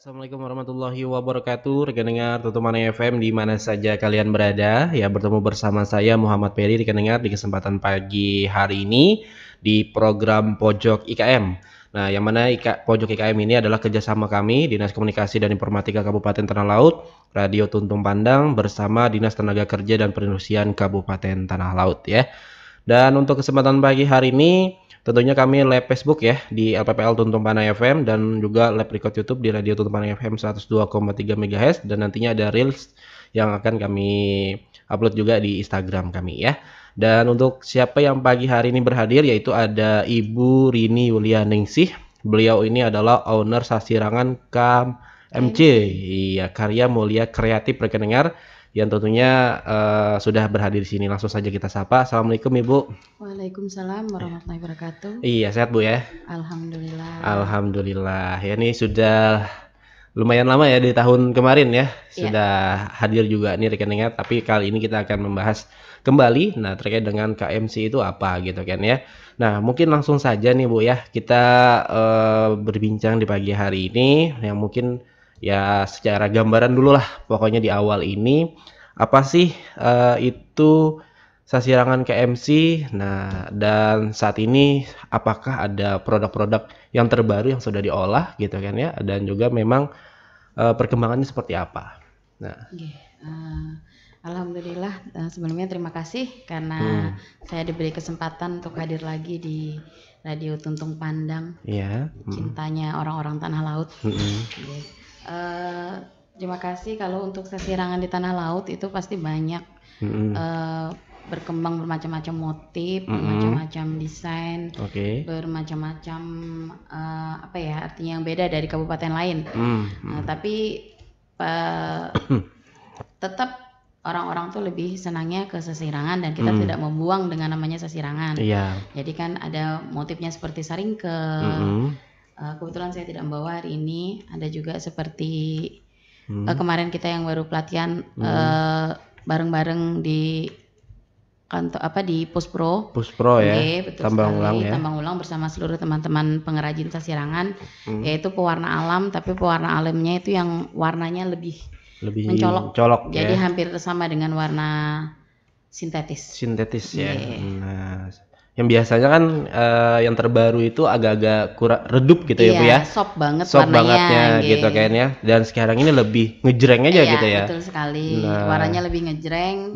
Assalamualaikum warahmatullahi wabarakatuh. Rekan dengar Tutuman FM di mana saja kalian berada. Ya, bertemu bersama saya Muhammad Peri rekan dengar di kesempatan pagi hari ini di program Pojok IKM. Nah, yang mana Pojok IKM ini adalah kerjasama kami Dinas Komunikasi dan Informatika Kabupaten Tanah Laut, Radio Tuntung Pandang bersama Dinas Tenaga Kerja dan Perindustrian Kabupaten Tanah Laut ya. Dan untuk kesempatan pagi hari ini tentunya kami live Facebook ya di LPPL Tuntung Panai FM dan juga live record YouTube di Radio Tuntung Panai FM 102,3 MHz dan nantinya ada Reels yang akan kami upload juga di Instagram kami ya. Dan untuk siapa yang pagi hari ini berhadir yaitu ada Ibu Rini Yulianingsih. Beliau ini adalah owner Sasirangan KMC. Iya, Karya Mulia Kreatif rekan dengar yang tentunya sudah berhadir di sini. Langsung saja kita sapa. Assalamualaikum Ibu. Waalaikumsalam warahmatullahi wabarakatuh. Iya, sehat Bu ya? Alhamdulillah. Alhamdulillah. Ya ini sudah lumayan lama ya di tahun kemarin ya. Sudah hadir juga nih rekan dengar, tapi kali ini kita akan membahas kembali terkait dengan KMC itu apa gitu kan ya. Nah, mungkin langsung saja nih Bu ya. Kita berbincang di pagi hari ini yang mungkin ya secara gambaran dulu lah pokoknya di awal ini apa sih itu Sasirangan KMC. Nah, dan saat ini apakah ada produk-produk yang terbaru yang sudah diolah gitu kan ya, dan juga memang perkembangannya seperti apa. Nah, Alhamdulillah, sebelumnya terima kasih karena saya diberi kesempatan untuk hadir lagi di Radio Tuntung Pandang. Iya. Cintanya orang-orang Tanah Laut. Terima kasih. Kalau untuk Sasirangan di Tanah Laut itu pasti banyak berkembang bermacam-macam motif, bermacam-macam desain, bermacam-macam apa ya artinya yang beda dari kabupaten lain. Tapi tetap orang-orang tuh lebih senangnya ke Sasirangan dan kita tidak membuang dengan namanya Sasirangan. Jadi kan ada motifnya seperti saringkeh. Kebetulan saya tidak membawa hari ini. Ada juga seperti kemarin kita yang baru pelatihan bareng-bareng di kantor di Puspro ya, betul tambang ulang ya. Tambang ulang bersama seluruh teman-teman pengrajin Sasirangan, yaitu pewarna alam, tapi pewarna alamnya itu yang warnanya lebih mencolok jadi hampir sama dengan warna sintetis ya. Nah, yang biasanya kan yang terbaru itu agak-agak kurang redup gitu ya Bu ya, soft banget warnanya gitu kan ya, dan sekarang ini lebih ngejreng aja gitu ya. Betul sekali. Warnanya lebih ngejreng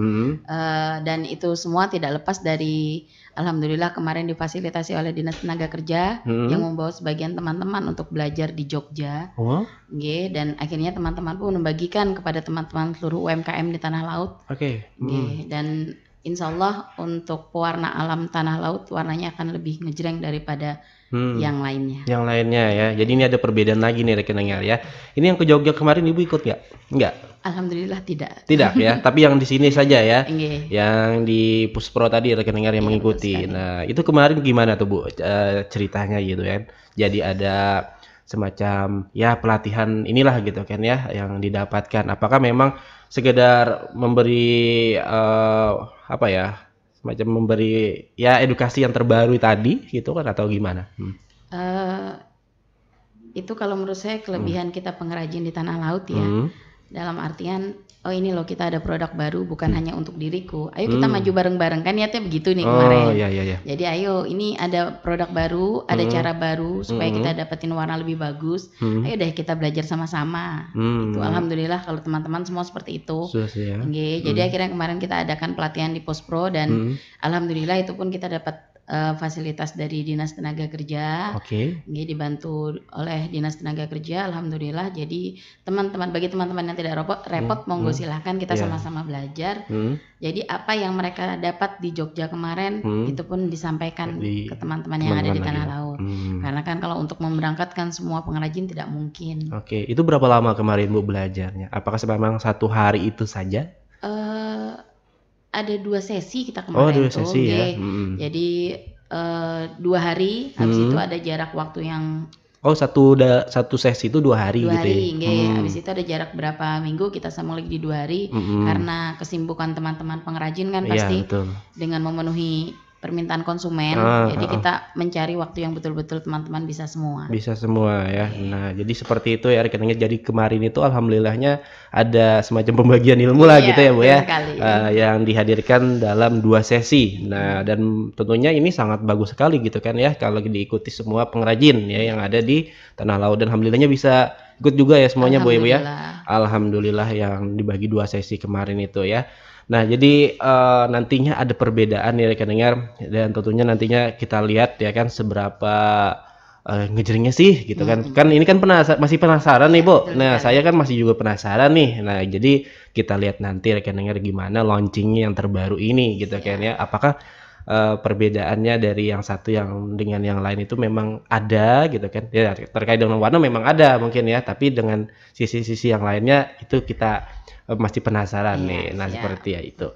dan itu semua tidak lepas dari alhamdulillah kemarin difasilitasi oleh Dinas Tenaga Kerja yang membawa sebagian teman-teman untuk belajar di Jogja. Dan akhirnya teman-teman pun membagikan kepada teman-teman seluruh UMKM di Tanah Laut. Dan insya Allah untuk pewarna alam Tanah Laut warnanya akan lebih ngejreng daripada yang lainnya. Yang lainnya ya. Jadi ini ada perbedaan lagi nih rekan dengar ya. Ini yang ke Jogja kemarin Ibu ikut nggak? Enggak. Alhamdulillah tidak. Tidak ya. Tapi yang di sini saja ya. Yang di Puspro tadi rekan dengar yang mengikuti. Nah itu kemarin gimana tuh Bu ceritanya gitu kan? Jadi ada semacam ya pelatihan inilah gitu kan ya yang didapatkan. Apakah memang sekedar memberi apa ya semacam memberi ya edukasi yang terbaru tadi gitu kan atau gimana? Itu kalau menurut saya kelebihan kita pengrajin di Tanah Laut ya, dalam artian ini loh kita ada produk baru bukan hanya untuk diriku, ayo kita maju bareng-bareng kan niatnya begitu nih kemarin. Jadi ayo ini ada produk baru, ada cara baru supaya kita dapetin warna lebih bagus, ayo deh kita belajar sama-sama. Itu alhamdulillah kalau teman-teman semua seperti itu. Jadi akhirnya kemarin kita adakan pelatihan di Puspro dan alhamdulillah itu pun kita dapat fasilitas dari Dinas Tenaga Kerja, dibantu oleh Dinas Tenaga Kerja, alhamdulillah. Jadi bagi teman-teman yang tidak repot, monggo silahkan kita sama-sama belajar. Jadi apa yang mereka dapat di Jogja kemarin itu pun disampaikan ke teman-teman yang ada di Tanah Laut. Karena kan kalau untuk memberangkatkan semua pengrajin tidak mungkin. Itu berapa lama kemarin Bu belajarnya? Apakah memang satu hari itu saja? Ada 2 sesi kita kemarin ya. Jadi 2 hari, habis itu ada jarak waktu yang satu sesi itu 2 hari gitu ya. Habis itu ada jarak berapa minggu kita sambung lagi di 2 hari karena kesibukan teman-teman pengrajin kan pasti dengan memenuhi permintaan konsumen. Jadi kita mencari waktu yang betul-betul teman-teman bisa semua. Bisa semua ya. Nah, jadi seperti itu ya rekeningnya. Jadi kemarin itu alhamdulillahnya ada semacam pembagian ilmu lah gitu ya Bu ya. Yang dihadirkan dalam 2 sesi. Nah, dan tentunya ini sangat bagus sekali gitu kan ya kalau diikuti semua pengrajin ya yang ada di Tanah Laut, dan alhamdulillahnya bisa ikut juga ya semuanya Bu ya. Alhamdulillah yang dibagi 2 sesi kemarin itu ya. Nah, jadi nantinya ada perbedaan ya rekan dengar, dan tentunya nantinya kita lihat ya kan seberapa ngejeringnya sih gitu kan. Kan ini kan masih penasaran nih Bu. Nah, saya kan masih juga penasaran nih. Nah, jadi kita lihat nanti rekan dengar gimana launchingnya yang terbaru ini gitu kan ya. Apakah perbedaannya dari yang satu yang dengan yang lain itu memang ada gitu kan ya, terkait dengan warna memang ada mungkin ya, tapi dengan sisi-sisi yang lainnya itu kita masih penasaran nih. Nah, seperti ya itu.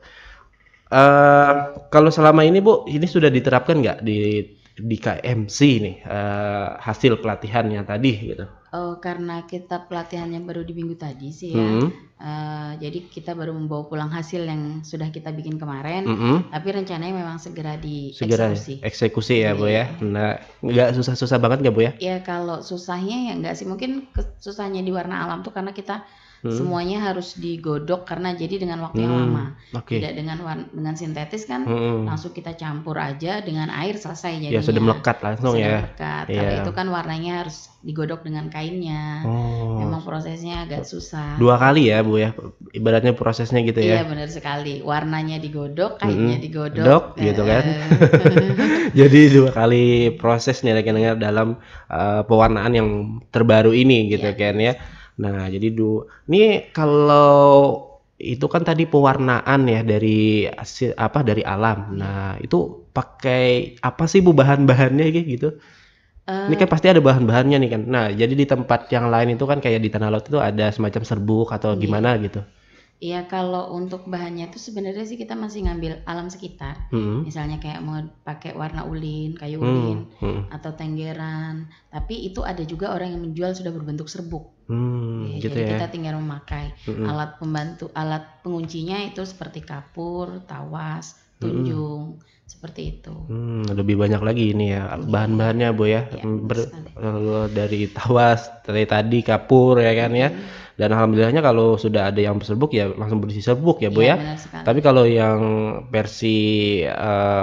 Kalau selama ini Bu, ini sudah diterapkan nggak di KMC nih hasil pelatihannya tadi gitu? Oh, karena kita pelatihannya baru di minggu tadi sih ya. Jadi kita baru membawa pulang hasil yang sudah kita bikin kemarin. Tapi rencananya memang segera dieksekusi. Eksekusi ya Bu ya. Nah, nggak susah-susah banget nggak Bu ya? Ya kalau susahnya ya nggak sih. Mungkin susahnya di warna alam tuh karena kita semuanya harus digodok karena jadi dengan waktu yang lama. Tidak dengan sintetis kan langsung kita campur aja dengan air selesai jadinya. Ya sudah melekat langsung ya. Kalau itu kan warnanya harus digodok dengan kainnya. Memang prosesnya agak susah. 2 kali ya Bu ya. Ibaratnya prosesnya gitu ya. Iya benar sekali. Warnanya digodok, kainnya digodok gitu kan. Jadi 2 kali proses nih rekan-rekan dalam pewarnaan yang terbaru ini gitu kan ya. Nah, jadi ini kalau itu kan tadi pewarnaan ya dari dari alam. Nah, itu pakai apa sih Bu bahan-bahannya gitu? Ini kan pasti ada bahan-bahannya nih kan. Nah, jadi di tempat yang lain itu kan kayak di Tanah Laut itu ada semacam serbuk atau gimana gitu. Iya, kalau untuk bahannya itu sebenarnya sih kita masih ngambil alam sekitar. Misalnya kayak mau pakai warna ulin, kayu ulin, atau tenggeran. Tapi itu ada juga orang yang menjual sudah berbentuk serbuk. Gitu jadi ya. kita tinggal memakai alat pembantu, alat penguncinya itu seperti kapur, tawas, tunjung, seperti itu. Lebih banyak lagi ini ya bahan-bahannya Bu ya. Dari tawas, dari tadi kapur ya kan ya. Dan alhamdulillahnya kalau sudah ada yang serbuk ya langsung berisi serbuk ya Bu ya. Tapi kalau yang versi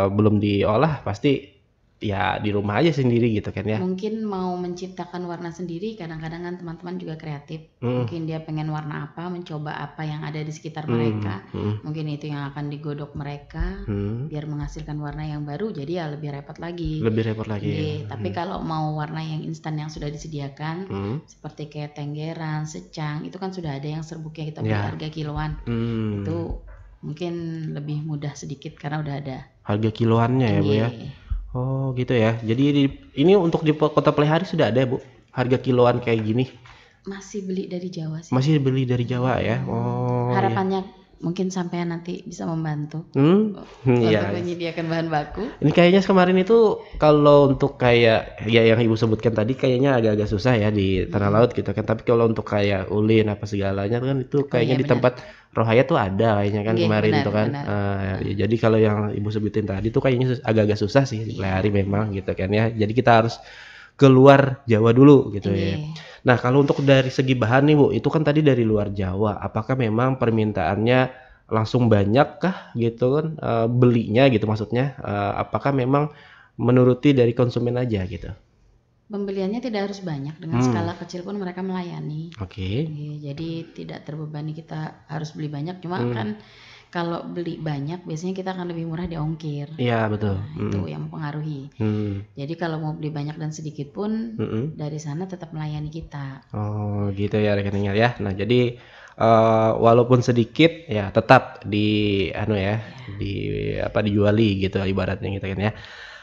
belum diolah pasti ya di rumah aja sendiri gitu kan ya. Mungkin mau menciptakan warna sendiri, kadang-kadang kan teman-teman juga kreatif. Mungkin dia pengen warna apa, mencoba apa yang ada di sekitar mereka. Mungkin itu yang akan digodok mereka biar menghasilkan warna yang baru, jadi ya lebih repot lagi. Tapi kalau mau warna yang instan yang sudah disediakan seperti kayak tenggeran, secang, itu kan sudah ada yang serbuknya kita beli harga kiloan. Itu mungkin lebih mudah sedikit karena udah ada harga kiloannya ya Bu ya. Oh gitu ya. Jadi ini untuk di Kota Pelihari sudah ada Bu harga kiloan kayak gini? Masih beli dari Jawa sih. Masih beli dari Jawa ya. Oh. Harapannya mungkin sampai nanti bisa membantu. Iya. Menyediakan bahan baku. Ini kayaknya kemarin itu kalau untuk kayak ya yang Ibu sebutkan tadi kayaknya agak-agak susah ya di Tanah Laut gitu kan. Tapi kalau untuk kayak ulin apa segalanya kan itu kayaknya di tempat Rohayat tuh ada kayaknya kan kemarin itu kan. Ya, jadi kalau yang Ibu sebutin tadi tuh kayaknya agak-agak susah sih di Pelihari memang gitu kan ya. Jadi kita harus keluar Jawa dulu gitu ya. Nah, kalau untuk dari segi bahan nih Bu, itu kan tadi dari luar Jawa. Apakah memang permintaannya langsung banyak kah gitu kan belinya gitu maksudnya? Apakah memang menuruti dari konsumen aja gitu? Pembeliannya tidak harus banyak, dengan skala kecil pun mereka melayani. Jadi tidak terbebani kita harus beli banyak, cuma kan kalau beli banyak biasanya kita akan lebih murah di ongkir. Iya betul. Itu yang mempengaruhi. Jadi kalau mau beli banyak dan sedikit pun dari sana tetap melayani kita. Oh gitu ya rekeningnya ya. Nah jadi walaupun sedikit ya tetap dijuali gitu ibaratnya gitu kan ya.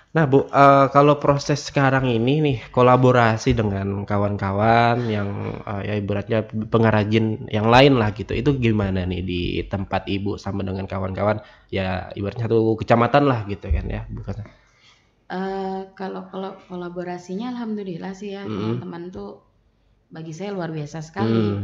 Nah Bu, kalau proses sekarang ini nih kolaborasi dengan kawan-kawan yang ya ibaratnya pengrajin yang lain lah gitu, itu gimana nih di tempat Ibu sama dengan kawan-kawan ya ibaratnya satu kecamatan lah gitu kan ya, bukan? Kalau kolaborasinya alhamdulillah sih ya, teman-teman tuh bagi saya luar biasa sekali.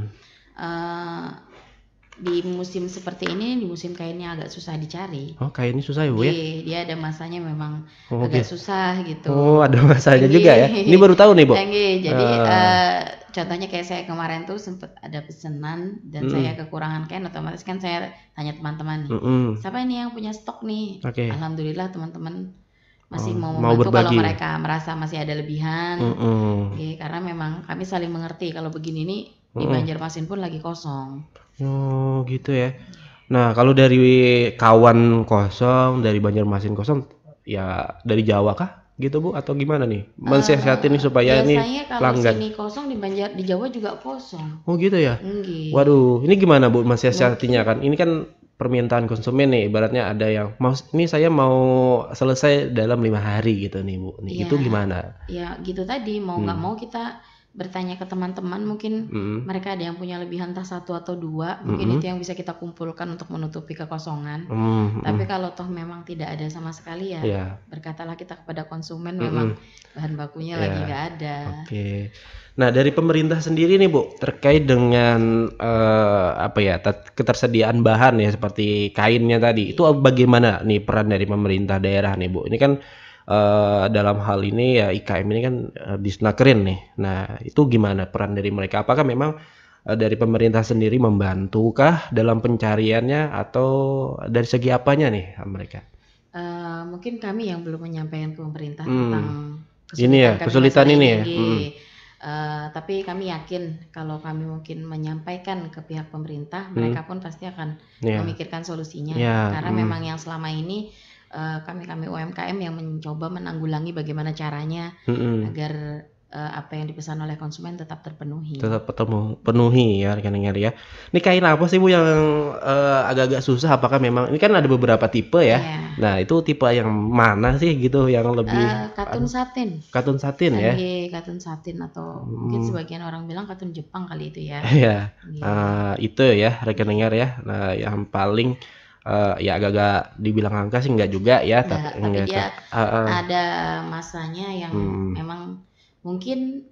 di musim seperti ini, di musim kainnya agak susah dicari. Oh, kainnya susah ya Bu ya? Dia ada masanya memang agak susah gitu. Oh, ada masanya juga ya. Ini baru tahu nih Bu. Jadi contohnya kayak saya kemarin tuh sempat ada pesanan dan saya kekurangan kain, otomatis kan saya tanya teman-teman nih, siapa ini yang punya stok nih? Alhamdulillah teman-teman masih mau membantu kalau mereka merasa masih ada lebihan. Karena memang kami saling mengerti kalau begini nih di Banjarmasin pun lagi kosong. Oh gitu ya. Nah kalau dari kawan kosong, dari Banjarmasin kosong, ya dari Jawa kah gitu Bu atau gimana nih? Mensiasatin nih supaya ini pelanggan. Biasanya kalau sini kosong di Jawa juga kosong. Oh gitu ya. Waduh, ini gimana Bu mensiasatinya kan? Ini kan permintaan konsumen nih, ibaratnya ada yang ini saya mau selesai dalam 5 hari gitu nih Bu. Nih, itu gimana? Ya gitu tadi, mau nggak mau kita bertanya ke teman-teman, mungkin mereka ada yang punya lebihan tas 1 atau 2, mungkin itu yang bisa kita kumpulkan untuk menutupi kekosongan. Tapi kalau toh memang tidak ada sama sekali ya, berkatalah kita kepada konsumen memang bahan bakunya lagi nggak ada. Oke. Nah dari pemerintah sendiri nih Bu, terkait dengan ketersediaan bahan ya seperti kainnya tadi, itu bagaimana nih peran dari pemerintah daerah nih Bu? Ini kan dalam hal ini ya IKM ini kan Disnaker nih. Nah itu gimana peran dari mereka? Apakah memang dari pemerintah sendiri membantukah dalam pencariannya atau dari segi apanya nih mereka? Mungkin kami yang belum menyampaikan ke pemerintah tentang kesulitan ini ya. Tapi kami yakin kalau kami mungkin menyampaikan ke pihak pemerintah, mereka pun pasti akan memikirkan solusinya. Karena memang yang selama ini kami UMKM yang mencoba menanggulangi bagaimana caranya agar apa yang dipesan oleh konsumen tetap terpenuhi. Tetap penuhi ya rekan-rekan ya. Ini kain apa sih Bu yang agak-agak susah? Apakah memang ini kan ada beberapa tipe ya? Nah itu tipe yang mana sih gitu yang lebih? Katun satin. Katun satin ya? Katun satin atau mungkin sebagian orang bilang katun Jepang kali itu ya. Iya. Itu ya rekan-rekan ya. Nah yang paling ya agak-agak dibilang angka sih enggak juga ya, tapi dia ada masanya yang memang mungkin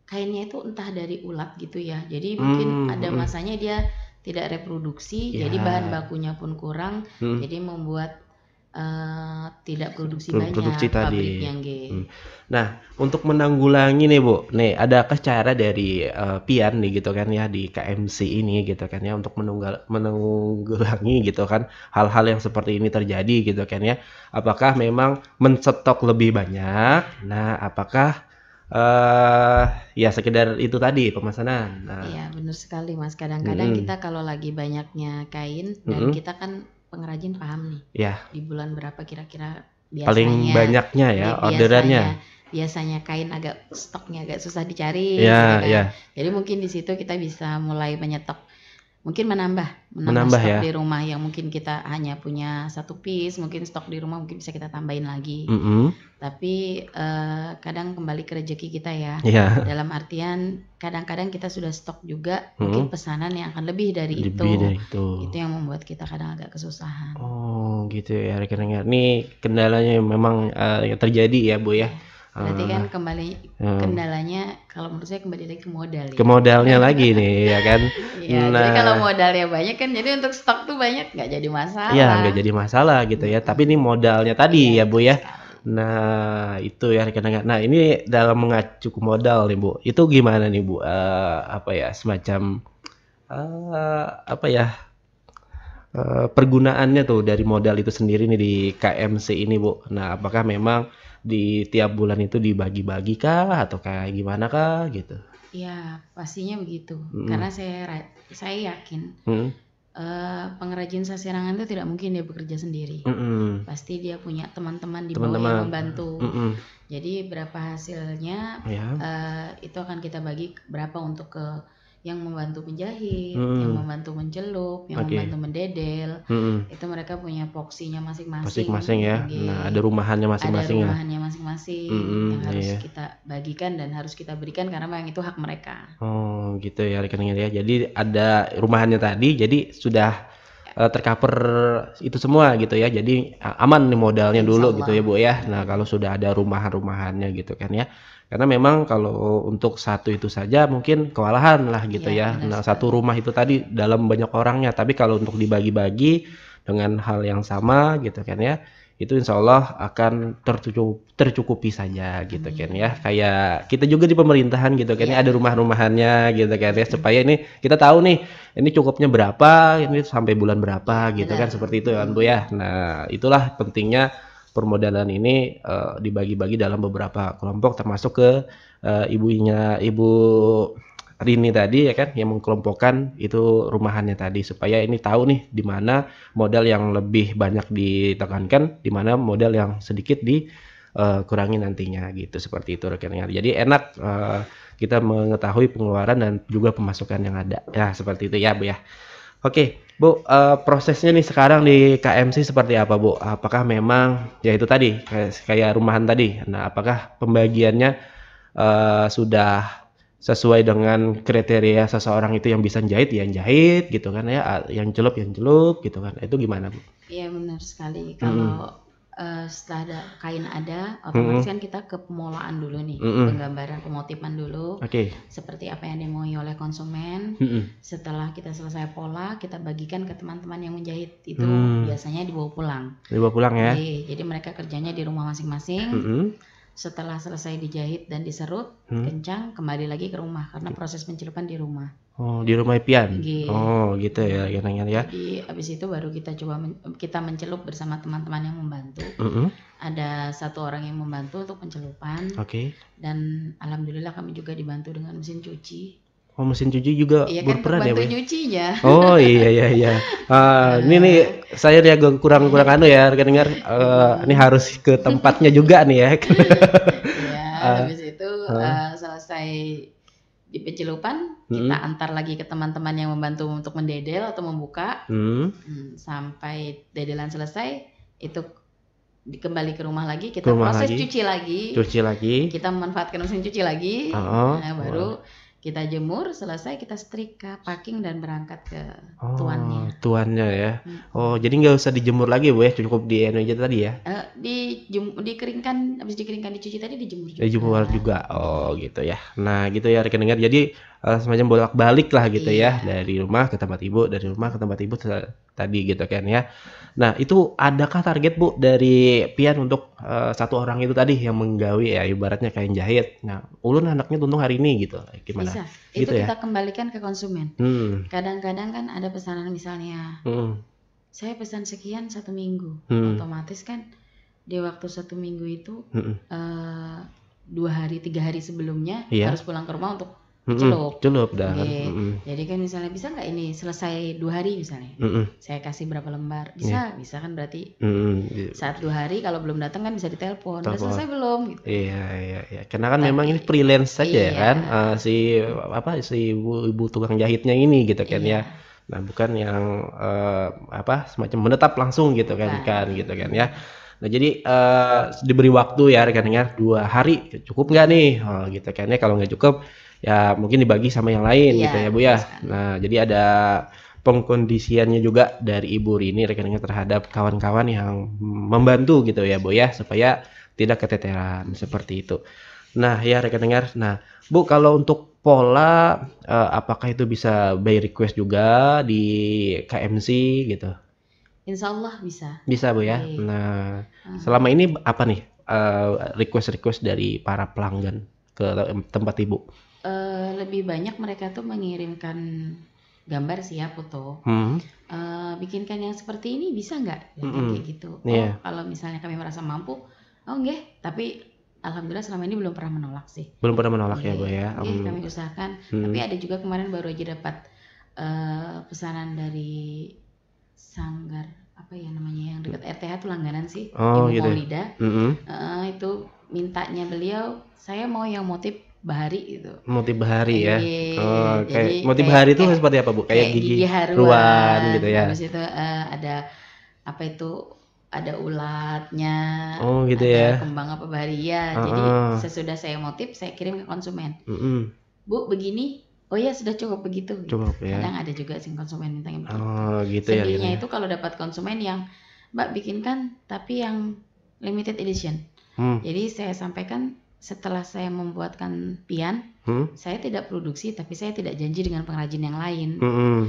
kainnya itu entah dari ulat gitu ya, jadi mungkin ada masanya dia tidak reproduksi, jadi bahan bakunya pun kurang, jadi membuat tidak produksi banyak pabriknya. Nah untuk menanggulangi nih Bu, nih adakah cara dari Pian nih gitu kan ya di KMC ini gitu kan ya untuk menanggulangi gitu kan hal-hal yang seperti ini terjadi gitu kan ya? Apakah memang mencetok lebih banyak? Nah apakah ya sekedar itu tadi pemesanan? Iya benar sekali Mas, kadang-kadang kita kalau lagi banyaknya kain dan kita kan pengrajin paham nih di bulan berapa kira-kira biasanya paling banyaknya ya orderannya. Biasanya kain stoknya agak susah dicari gitu kan. Jadi mungkin di situ kita bisa mulai menyetok, mungkin menambah stok di rumah yang mungkin kita hanya punya 1 piece, mungkin stok di rumah mungkin bisa kita tambahin lagi. Tapi kadang kembali ke rezeki kita ya. Dalam artian kadang-kadang kita sudah stok juga, mungkin pesanan yang akan lebih dari itu. Itu yang membuat kita kadang agak kesusahan. Oh gitu ya rekan-rekan. Ini kendalanya memang yang terjadi ya Bu ya. Berarti kan kendalanya kalau menurut saya kembali lagi ke modal ya. Ke modalnya lagi nih ya kan. Jadi kalau modalnya banyak kan jadi untuk stok tuh banyak nggak jadi masalah. Iya nggak jadi masalah gitu ya. Tapi ini modalnya tadi ya Bu ya. Nah itu ya rekan-rekan. Nah ini dalam mengacu ke modal nih Bu, itu gimana nih Bu? Semacam pergunaannya tuh dari modal itu sendiri nih di KMC ini Bu. Nah apakah memang di tiap bulan itu dibagi-bagi kah atau kayak gimana kah gitu? Ya pastinya begitu. Karena saya yakin pengrajin sasirangan itu tidak mungkin dia bekerja sendiri. Pasti dia punya teman-teman di bawah yang membantu. Jadi berapa hasilnya itu akan kita bagi, berapa untuk ke yang membantu menjahit, yang membantu mencelup, yang membantu mendedel. Itu mereka punya poksinya masing-masing ya. Nah ada rumahannya masing-masing yang harus kita bagikan dan harus kita berikan karena memang itu hak mereka. Oh gitu ya rekan-rekan ya. Jadi ada rumahannya tadi, jadi sudah tercover itu semua gitu ya. Jadi aman nih modalnya dulu gitu ya Bu ya. Nah kalau sudah ada rumahan-rumahannya gitu kan ya. Karena memang kalau untuk satu itu saja mungkin kewalahan lah gitu ya. Nah, satu rumah itu tadi dalam banyak orangnya, tapi kalau untuk dibagi-bagi dengan hal yang sama gitu kan ya, itu insya Allah akan tercukupi saja gitu kan ya. Kayak kita juga di pemerintahan gitu kan ya, ada rumah-rumahannya gitu kan ya, supaya ini kita tahu nih ini cukupnya berapa, ini sampai bulan berapa gitu kan, seperti itu kan Bu ya. Nah, itulah pentingnya permodalan ini dibagi-bagi dalam beberapa kelompok, termasuk ke Ibu Rini tadi ya kan, yang mengkelompokkan itu rumahannya tadi, supaya ini tahu nih di mana modal yang lebih banyak ditekankan, di mana modal yang sedikit dikurangi nantinya gitu, seperti itu rekan-rekan. Jadi enak kita mengetahui pengeluaran dan juga pemasukan yang ada ya, seperti itu ya Bu ya. Oke Bu, prosesnya nih sekarang di KMC seperti apa Bu? Apakah memang ya itu tadi kayak rumahan tadi, nah apakah pembagiannya sudah sesuai dengan kriteria seseorang itu yang bisa jahit ya jahit gitu kan ya, yang celup gitu kan, itu gimana Bu? Iya benar sekali. Kalau setelah ada kain ada, otomatis kan kita ke pemolaan dulu nih, penggambaran, pemotifan dulu, seperti apa yang dimauin oleh konsumen. Setelah kita selesai pola, kita bagikan ke teman-teman yang menjahit, itu biasanya dibawa pulang. Dibawa pulang ya? Jadi mereka kerjanya di rumah masing-masing. Setelah selesai dijahit dan diserut, kencang, kembali lagi ke rumah karena proses pencelupan di rumah. Oh, di rumah Pian. Oh, gitu ya, ya. Jadi habis itu baru kita coba kita mencelup bersama teman-teman yang membantu. Ada satu orang yang membantu untuk pencelupan. Dan alhamdulillah kami juga dibantu dengan mesin cuci. Oh, mesin cuci juga berperan ya, Bu? Iya, nyucinya. Oh, iya. Ini nih saya nih agak kurang anu ya, dengar. Ini harus ke tempatnya juga nih ya. Habis itu selesai di pencelupan, kita antar lagi ke teman-teman yang membantu untuk mendedel atau membuka. Sampai dedelan selesai, itu kembali ke rumah lagi, kita proses cuci lagi. Kita memanfaatkan mesin cuci lagi. Baru kita jemur, selesai kita setrika, packing dan berangkat ke tuannya ya. Oh, jadi nggak usah dijemur lagi Bu ya, cukup di aja tadi ya? Dikeringkan, habis dikeringkan dicuci tadi dijemur juga. Dijemur juga. Oh, gitu ya. Nah, gitu ya rekan dengar. Jadi semacam bolak-balik lah gitu ya, dari rumah ke tempat Ibu, dari rumah ke tempat Ibu tadi gitu kan ya. Nah, itu adakah target Bu dari Pian untuk satu orang itu tadi yang menggawi ya, ibaratnya kain jahit. Nah, ulun anaknya tuntung hari ini gitu. Gimana? Bisa. Gitu itu kita kembalikan ke konsumen. Kadang-kadang kan ada pesanan misalnya, saya pesan sekian 1 minggu, otomatis kan di waktu 1 minggu itu 2 hari 3 hari sebelumnya harus pulang ke rumah untuk celup dah. Jadi kan misalnya bisa nggak ini selesai 2 hari misalnya, saya kasih berapa lembar, bisa kan berarti saat 2 hari kalau belum datang kan bisa ditelepon, udah selesai belum gitu. Iya. Karena kan memang ini freelance saja ya kan, si ibu tukang jahitnya ini gitu kan ya. Nah, bukan yang semacam menetap langsung gitu kan gitu kan ya. Nah, jadi diberi waktu ya rekan-rekan 2 hari cukup nggak nih? Oh, gitu kan ya. Kalau nggak cukup ya mungkin dibagi sama yang lain gitu ya Bu ya. Nah, jadi ada pengkondisiannya juga dari Ibu Rini rekan-rekan terhadap kawan-kawan yang membantu gitu ya Bu ya, supaya tidak keteteran seperti itu. Nah, ya rekan-rekan. Nah, Bu, kalau untuk pola apakah itu bisa by request juga di KMC gitu? Insya Allah bisa. Bisa Bu ya. Nah, selama ini apa nih request dari para pelanggan ke tempat Ibu? Lebih banyak mereka tuh mengirimkan gambar sih ya, foto. Bikinkan yang seperti ini bisa nggak? Kayak gitu. Kalau misalnya kami merasa mampu, nggih. Tapi alhamdulillah selama ini belum pernah menolak sih. Belum pernah menolak ya Bu ya. Kami usahakan. Tapi ada juga kemarin baru aja dapat pesanan dari Sanggar apa ya namanya yang dekat RTH tuh langganan sih, Ibu Maulida. Itu mintanya beliau, saya mau yang motif bahari gitu. Motif bahari ya. Kayak motif bahari itu seperti apa Bu? Kayak gigi haruan gitu ya. Habis itu ada apa itu, ada ulatnya. Gitu ada ya. Kembang apa bahari ya. Jadi sesudah saya motif saya kirim ke konsumen. Bu, begini. Oh ya sudah cukup begitu. Cukup ya. Kadang ada juga sih konsumen minta yang begitu. Gitu ya. Sedihnya itu kalau dapat konsumen yang Mbak bikinkan tapi yang limited edition. Jadi saya sampaikan setelah saya membuatkan pian, saya tidak produksi, tapi saya tidak janji dengan pengrajin yang lain.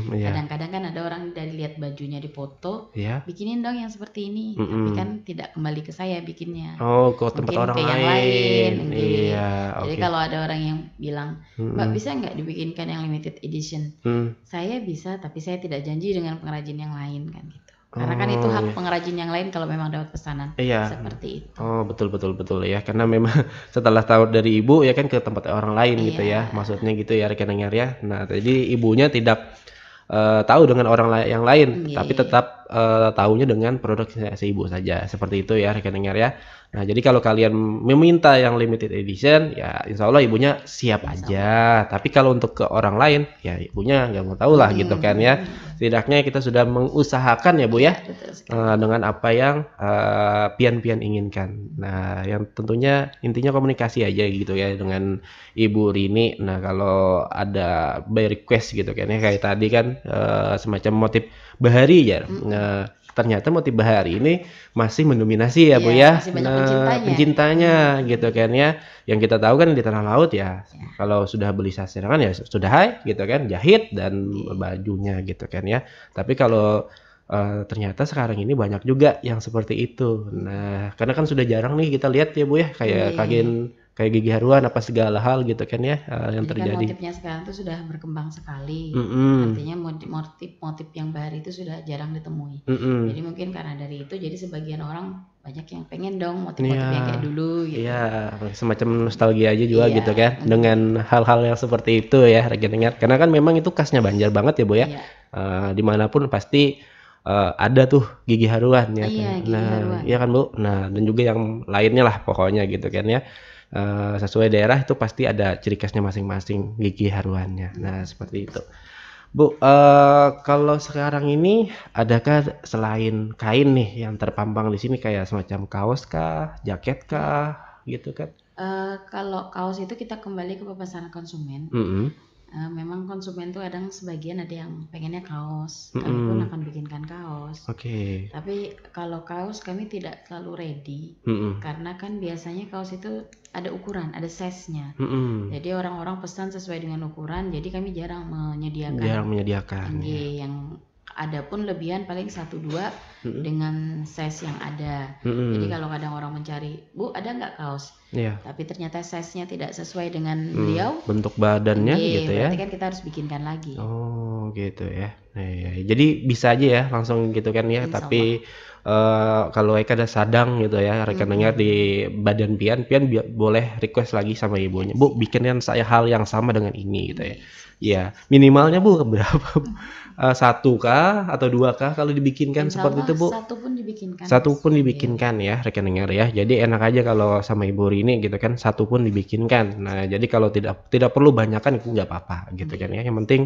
Kadang-kadang kan ada orang dari lihat bajunya di foto, bikinin dong yang seperti ini, tapi kan tidak kembali ke saya bikinnya. Oh, ke tempat mungkin orang ke lain. Yang lain. Iya. Jadi kalau ada orang yang bilang, Mbak bisa nggak dibikinkan yang limited edition? Saya bisa, tapi saya tidak janji dengan pengrajin yang lain kan gitu. Karena kan itu hak pengrajin yang lain kalau memang dapat pesanan. Seperti itu. Oh, betul ya. Karena memang setelah tahu dari ibu ya kan ke tempat orang lain gitu ya. Maksudnya gitu ya rekan dengar ya. Nah, jadi ibunya tidak tahu dengan orang yang lain, tapi tetap tahunya dengan produk si ibu saja. Seperti itu ya rekan dengar ya. Nah, jadi kalau kalian meminta yang limited edition, ya insya Allah ibunya siap aja. Tapi kalau untuk ke orang lain, ya ibunya nggak mau tahu lah gitu kan ya. Setidaknya kita sudah mengusahakan ya Bu ya, dengan apa yang pian-pian inginkan. Nah, yang tentunya intinya komunikasi aja gitu ya dengan Ibu Rini. Nah, kalau ada by request gitu kan ya, kayak tadi kan semacam motif bahari ya. Nah, ternyata motif bahari ini masih mendominasi ya Bu ya. Masih banyak pencintanya gitu kan ya. Yang kita tahu kan di tanah laut ya, kalau sudah beli saserangan ya sudah gitu kan, jahit dan bajunya gitu kan ya. Tapi kalau ternyata sekarang ini banyak juga yang seperti itu. Nah, karena kan sudah jarang nih kita lihat ya Bu ya, kayak kayak gigi haruan apa segala hal gitu kan ya yang terjadi. Kan motifnya sekarang tuh sudah berkembang sekali. Artinya motif yang bahari itu sudah jarang ditemui. Jadi mungkin karena dari itu jadi sebagian orang banyak yang pengen dong motif-motif yang kayak dulu gitu. Iya, semacam nostalgia aja juga gitu kan dengan hal-hal yang seperti itu ya rekan dengar. Karena kan memang itu khasnya Banjar banget ya Bu ya. Dimanapun pasti ada tuh gigi haruan ya. Gigi haruan. Iya kan Bu. Nah, dan juga yang lainnya lah pokoknya gitu kan ya. Sesuai daerah itu pasti ada ciri khasnya masing-masing gigi haruannya. Nah, seperti itu. Bu, kalau sekarang ini adakah selain kain nih yang terpampang di sini kayak semacam kaos kah, jaket kah, gitu kan? Kalau kaos itu kita kembali ke pemesanan konsumen. Memang konsumen tuh kadang sebagian ada yang pengennya kaos, kami pun akan bikinkan kaos. Tapi kalau kaos kami tidak selalu ready, karena kan biasanya kaos itu ada ukuran, ada size-nya. Jadi orang-orang pesan sesuai dengan ukuran, jadi kami jarang menyediakan. Yang ada pun lebihan paling 1-2 dengan size yang ada. Jadi kalau kadang orang mencari, Bu ada nggak kaos? Tapi ternyata size-nya tidak sesuai dengan beliau, bentuk badannya gitu ya. Berarti kan kita harus bikinkan lagi. Oh gitu ya. Jadi bisa aja ya langsung gitu kan ya. Tapi kalau Eka ada sadang gitu ya, rekan dengar di badan pian boleh request lagi sama ibunya, Bu bikinkan saya hal yang sama dengan ini gitu ya. Ya minimalnya Bu berapa? 1 kah atau 2 kah kalau dibikinkan seperti itu Bu? 1 pun dibikinkan. 1 pun dibikinkan ya rekan dengar ya. Jadi enak aja kalau sama Ibu Rini gitu kan 1 pun dibikinkan. Nah jadi kalau tidak perlu banyakan itu nggak apa-apa gitu kan ya. Yang penting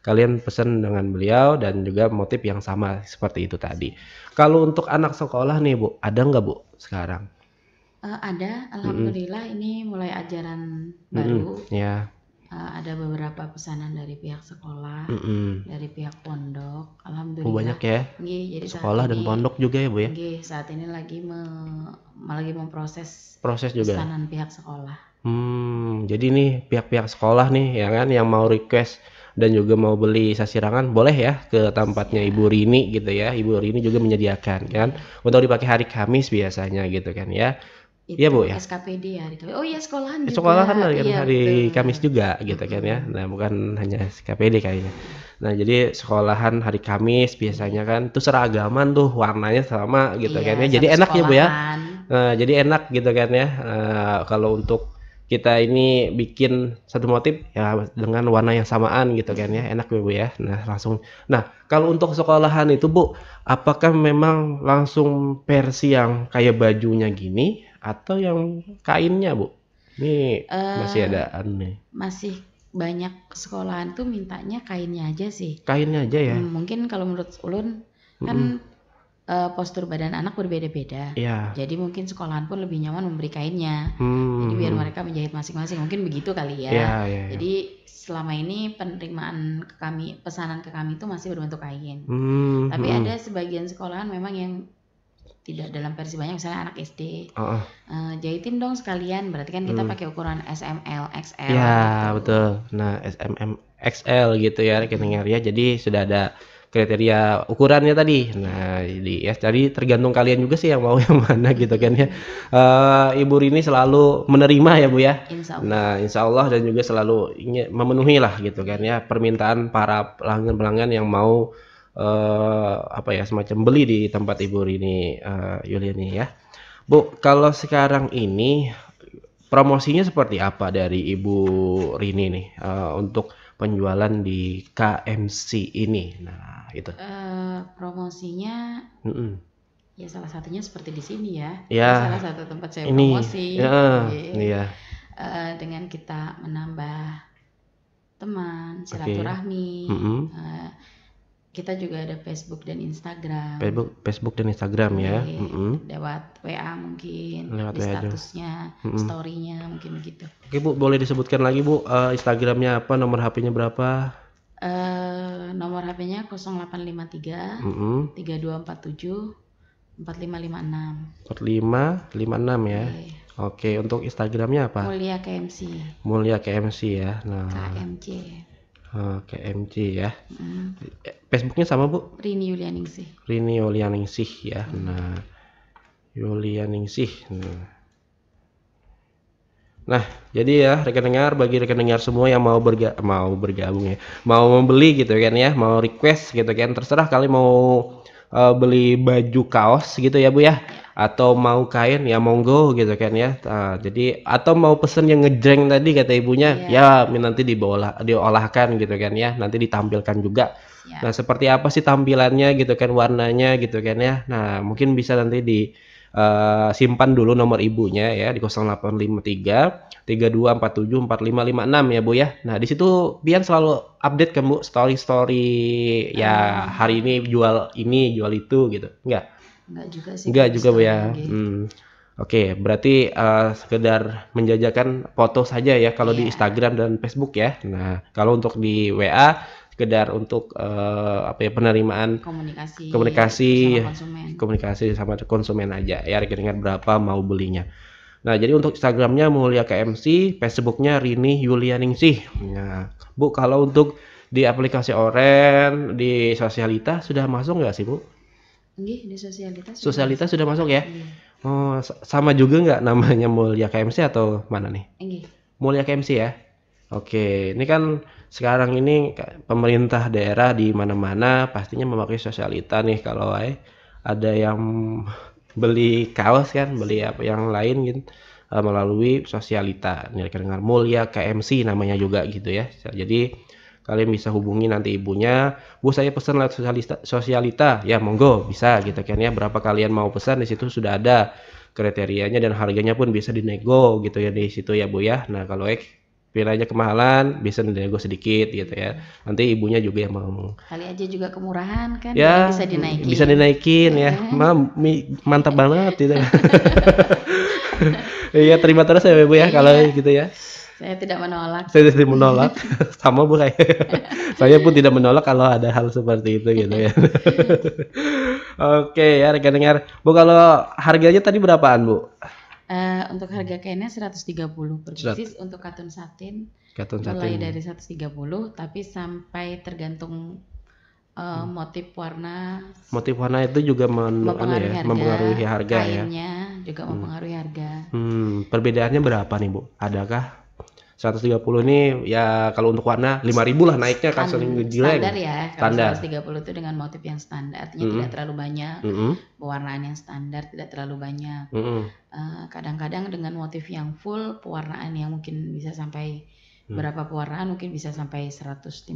kalian pesan dengan beliau dan juga motif yang sama seperti itu tadi. Kalau untuk anak sekolah nih Bu, ada nggak Bu sekarang? Ada, alhamdulillah ini mulai ajaran baru. Ada beberapa pesanan dari pihak sekolah, dari pihak pondok, alhamdulillah. Banyak ya. Jadi sekolah dan pondok juga ya Bu ya. Saat ini lagi memproses juga pesanan pihak sekolah. Jadi nih pihak-pihak sekolah nih ya kan yang mau request dan juga mau beli sasirangan boleh ya ke tempatnya Ibu Rini gitu ya. Ibu Rini juga menyediakan kan untuk dipakai hari Kamis biasanya gitu kan ya. Iya Bu ya. SKPD hari Kamis. Oh iya sekolahan juga. Sekolahan hari Kamis juga gitu kan ya. Nah bukan hanya SKPD kayaknya. Nah jadi sekolahan hari Kamis biasanya kan tuh seragaman tuh warnanya sama gitu kan ya. Jadi enak ya Bu ya. Jadi enak gitu kan ya. Kalau untuk kita ini bikin satu motif ya dengan warna yang samaan gitu kan ya, enak ya Bu ya. Nah langsung. Nah kalau untuk sekolahan itu Bu, apakah memang langsung versi yang kayak bajunya gini? Atau yang kainnya Bu? Ini masih ada aneh. Masih banyak sekolahan tuh mintanya kainnya aja sih. Kainnya aja ya. Mungkin kalau menurut ulun kan postur badan anak berbeda-beda. Jadi mungkin sekolahan pun lebih nyaman memberi kainnya. Jadi biar mereka menjahit masing-masing. Mungkin begitu kali ya. Jadi selama ini penerimaan ke kami, pesanan ke kami itu masih berbentuk kain. Tapi ada sebagian sekolahan memang yang tidak dalam versi banyak, misalnya anak SD, jahitin dong sekalian, berarti kan kita pakai ukuran SML, XL. Ya gitu. Betul. Nah SMM XL gitu ya rekening ya. Jadi sudah ada kriteria ukurannya tadi. Nah jadi tergantung kalian juga sih yang mau yang mana gitu kan ya. Ibu Rini selalu menerima ya Bu ya. Insya Allah. Nah insya Allah, dan juga selalu ingin memenuhi lah gitu kan ya permintaan para pelanggan-pelanggan yang mau semacam beli di tempat Ibu Rini Yuliani ya. Bu, kalau sekarang ini promosinya seperti apa dari Ibu Rini nih untuk penjualan di KMC ini? Nah itu. Promosinya ya salah satunya seperti di sini ya. Ya. Salah satu tempat saya promosi. Iya. Dengan kita menambah teman, silaturahmi. Kita juga ada Facebook dan Instagram. Facebook dan Instagram ya. Lewat WA mungkin. Lewat di statusnya, story-nya mungkin begitu. Oke Bu, boleh disebutkan lagi Bu Instagramnya apa, nomor HP-nya berapa? Nomor HP-nya 0853 3247 4556. 4556 ya. Oke, untuk Instagramnya apa? Mulia KMC. Mulia KMC ya. Nah. KMC. KMC ya. Facebooknya sama Bu? Rini Yulianingsih. Rini Yulianingsih ya. Nah, Yulianingsih. Nah, jadi ya rekan dengar, bagi rekan dengar semua yang mau bergabung ya, mau membeli gitu kan ya, mau request gitu kan, terserah kali mau beli baju kaos gitu ya Bu ya, atau mau kain ya monggo gitu kan ya. Jadi atau mau pesen yang ngejreng tadi kata ibunya, ya nanti diolahkan gitu kan ya, nanti ditampilkan juga. Nah seperti apa sih tampilannya gitu kan, warnanya gitu kan ya. Nah mungkin bisa nanti simpan dulu nomor ibunya ya di 0853 3247 4556 ya Bu ya. Nah di situ Bian selalu update kan Bu story ya, hari ini jual ini jual itu gitu. Enggak juga sih. Enggak juga Bu ya. Oke, berarti sekedar menjajakan foto saja ya kalau di Instagram dan Facebook ya. Nah kalau untuk di WA sekedar untuk penerimaan komunikasi sama konsumen aja ya, rekening berapa mau belinya. Nah jadi untuk Instagramnya Mulia KMC, Facebooknya Rini Yulianingsih. Nah Bu, kalau untuk di aplikasi Oren, di Sosialita sudah masuk nggak sih Bu? Di Sosialita sudah masuk ya. Oh sama juga nggak namanya Mulia KMC atau mana nih? Mulia KMC ya. Oke, ini kan sekarang ini pemerintah daerah di mana-mana pastinya memakai Sosialita nih. Kalau ada yang beli kaos kan, beli apa yang lain gitu melalui Sosialita. Ini dengar Mulia KMC namanya juga gitu ya. Jadi kalian bisa hubungi nanti ibunya, Bu saya pesan lewat Sosialita, ya monggo bisa gitu kan ya. Berapa kalian mau pesan, di situ sudah ada kriterianya dan harganya pun bisa dinego gitu ya di situ ya Bu ya. Nah kalau pilihnya kemahalan bisa dinego sedikit gitu ya, nanti ibunya juga yang mau kali aja juga kemurahan kan ya, bisa dinaikin ya. Mantap banget gitu. Iya terima terus ya Bu ya kalau gitu ya. Saya tidak menolak. Sama Bu kayak saya pun tidak menolak kalau ada hal seperti itu gitu ya. Oke ya rekan dengar Bu, kalau harganya tadi berapaan Bu? Untuk harga kainnya 130 per pieces. Untuk katun satin mulai dari 130, tapi sampai tergantung motif warna itu juga mempengaruhi harga kainnya ya? Juga mempengaruhi harga. Perbedaannya berapa nih Bu? Adakah 130 ini ya kalau untuk warna 5.000 lah naiknya kan, sering jelek. Standar ya. Kalau 130 itu dengan motif yang standar, artinya tidak terlalu banyak. Pewarnaan yang standar tidak terlalu banyak. Kadang-kadang dengan motif yang full, pewarnaan yang mungkin bisa sampai berapa pewarnaan, mungkin bisa sampai 150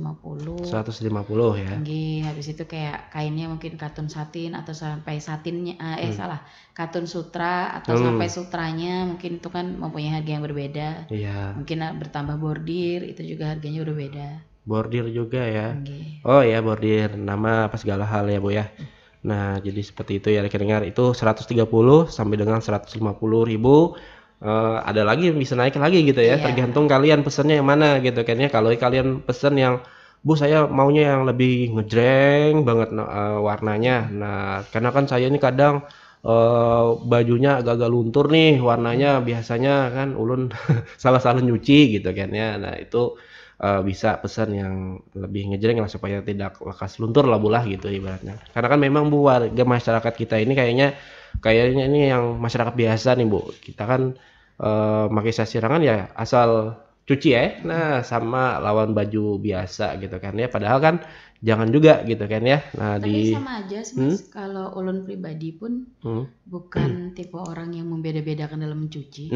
ya. Habis itu kayak kainnya mungkin katun satin atau sampai satinnya katun sutra atau sampai sutranya, mungkin itu kan mempunyai harga yang berbeda. Mungkin bertambah bordir, itu juga harganya berbeda. Bordir juga ya. Oh ya bordir, nama apa segala hal ya Bu ya. Nah jadi seperti itu ya rekan-rekan, itu 130 sampai dengan 150.000. Ada lagi bisa naik lagi gitu ya, tergantung kalian pesennya yang mana gitu kan ya. Kalau kalian pesen yang Bu saya maunya yang lebih ngejreng banget warnanya, nah karena kan saya ini kadang bajunya agak-agak luntur nih warnanya, biasanya kan ulun salah-salah nyuci gitu kan ya. Nah itu bisa pesan yang lebih ngejreng lah supaya tidak lekas luntur lah Bu lah gitu ibaratnya. Karena kan memang Bu warga masyarakat kita ini kayaknya ini yang masyarakat biasa nih Bu. Kita kan pakai sasirangan ya asal cuci ya. Nah sama lawan baju biasa gitu kan ya. Padahal kan jangan juga gitu kan ya. Nah Tapi sama aja sih Mas, kalau ulun pribadi pun bukan tipe orang yang membeda-bedakan dalam mencuci.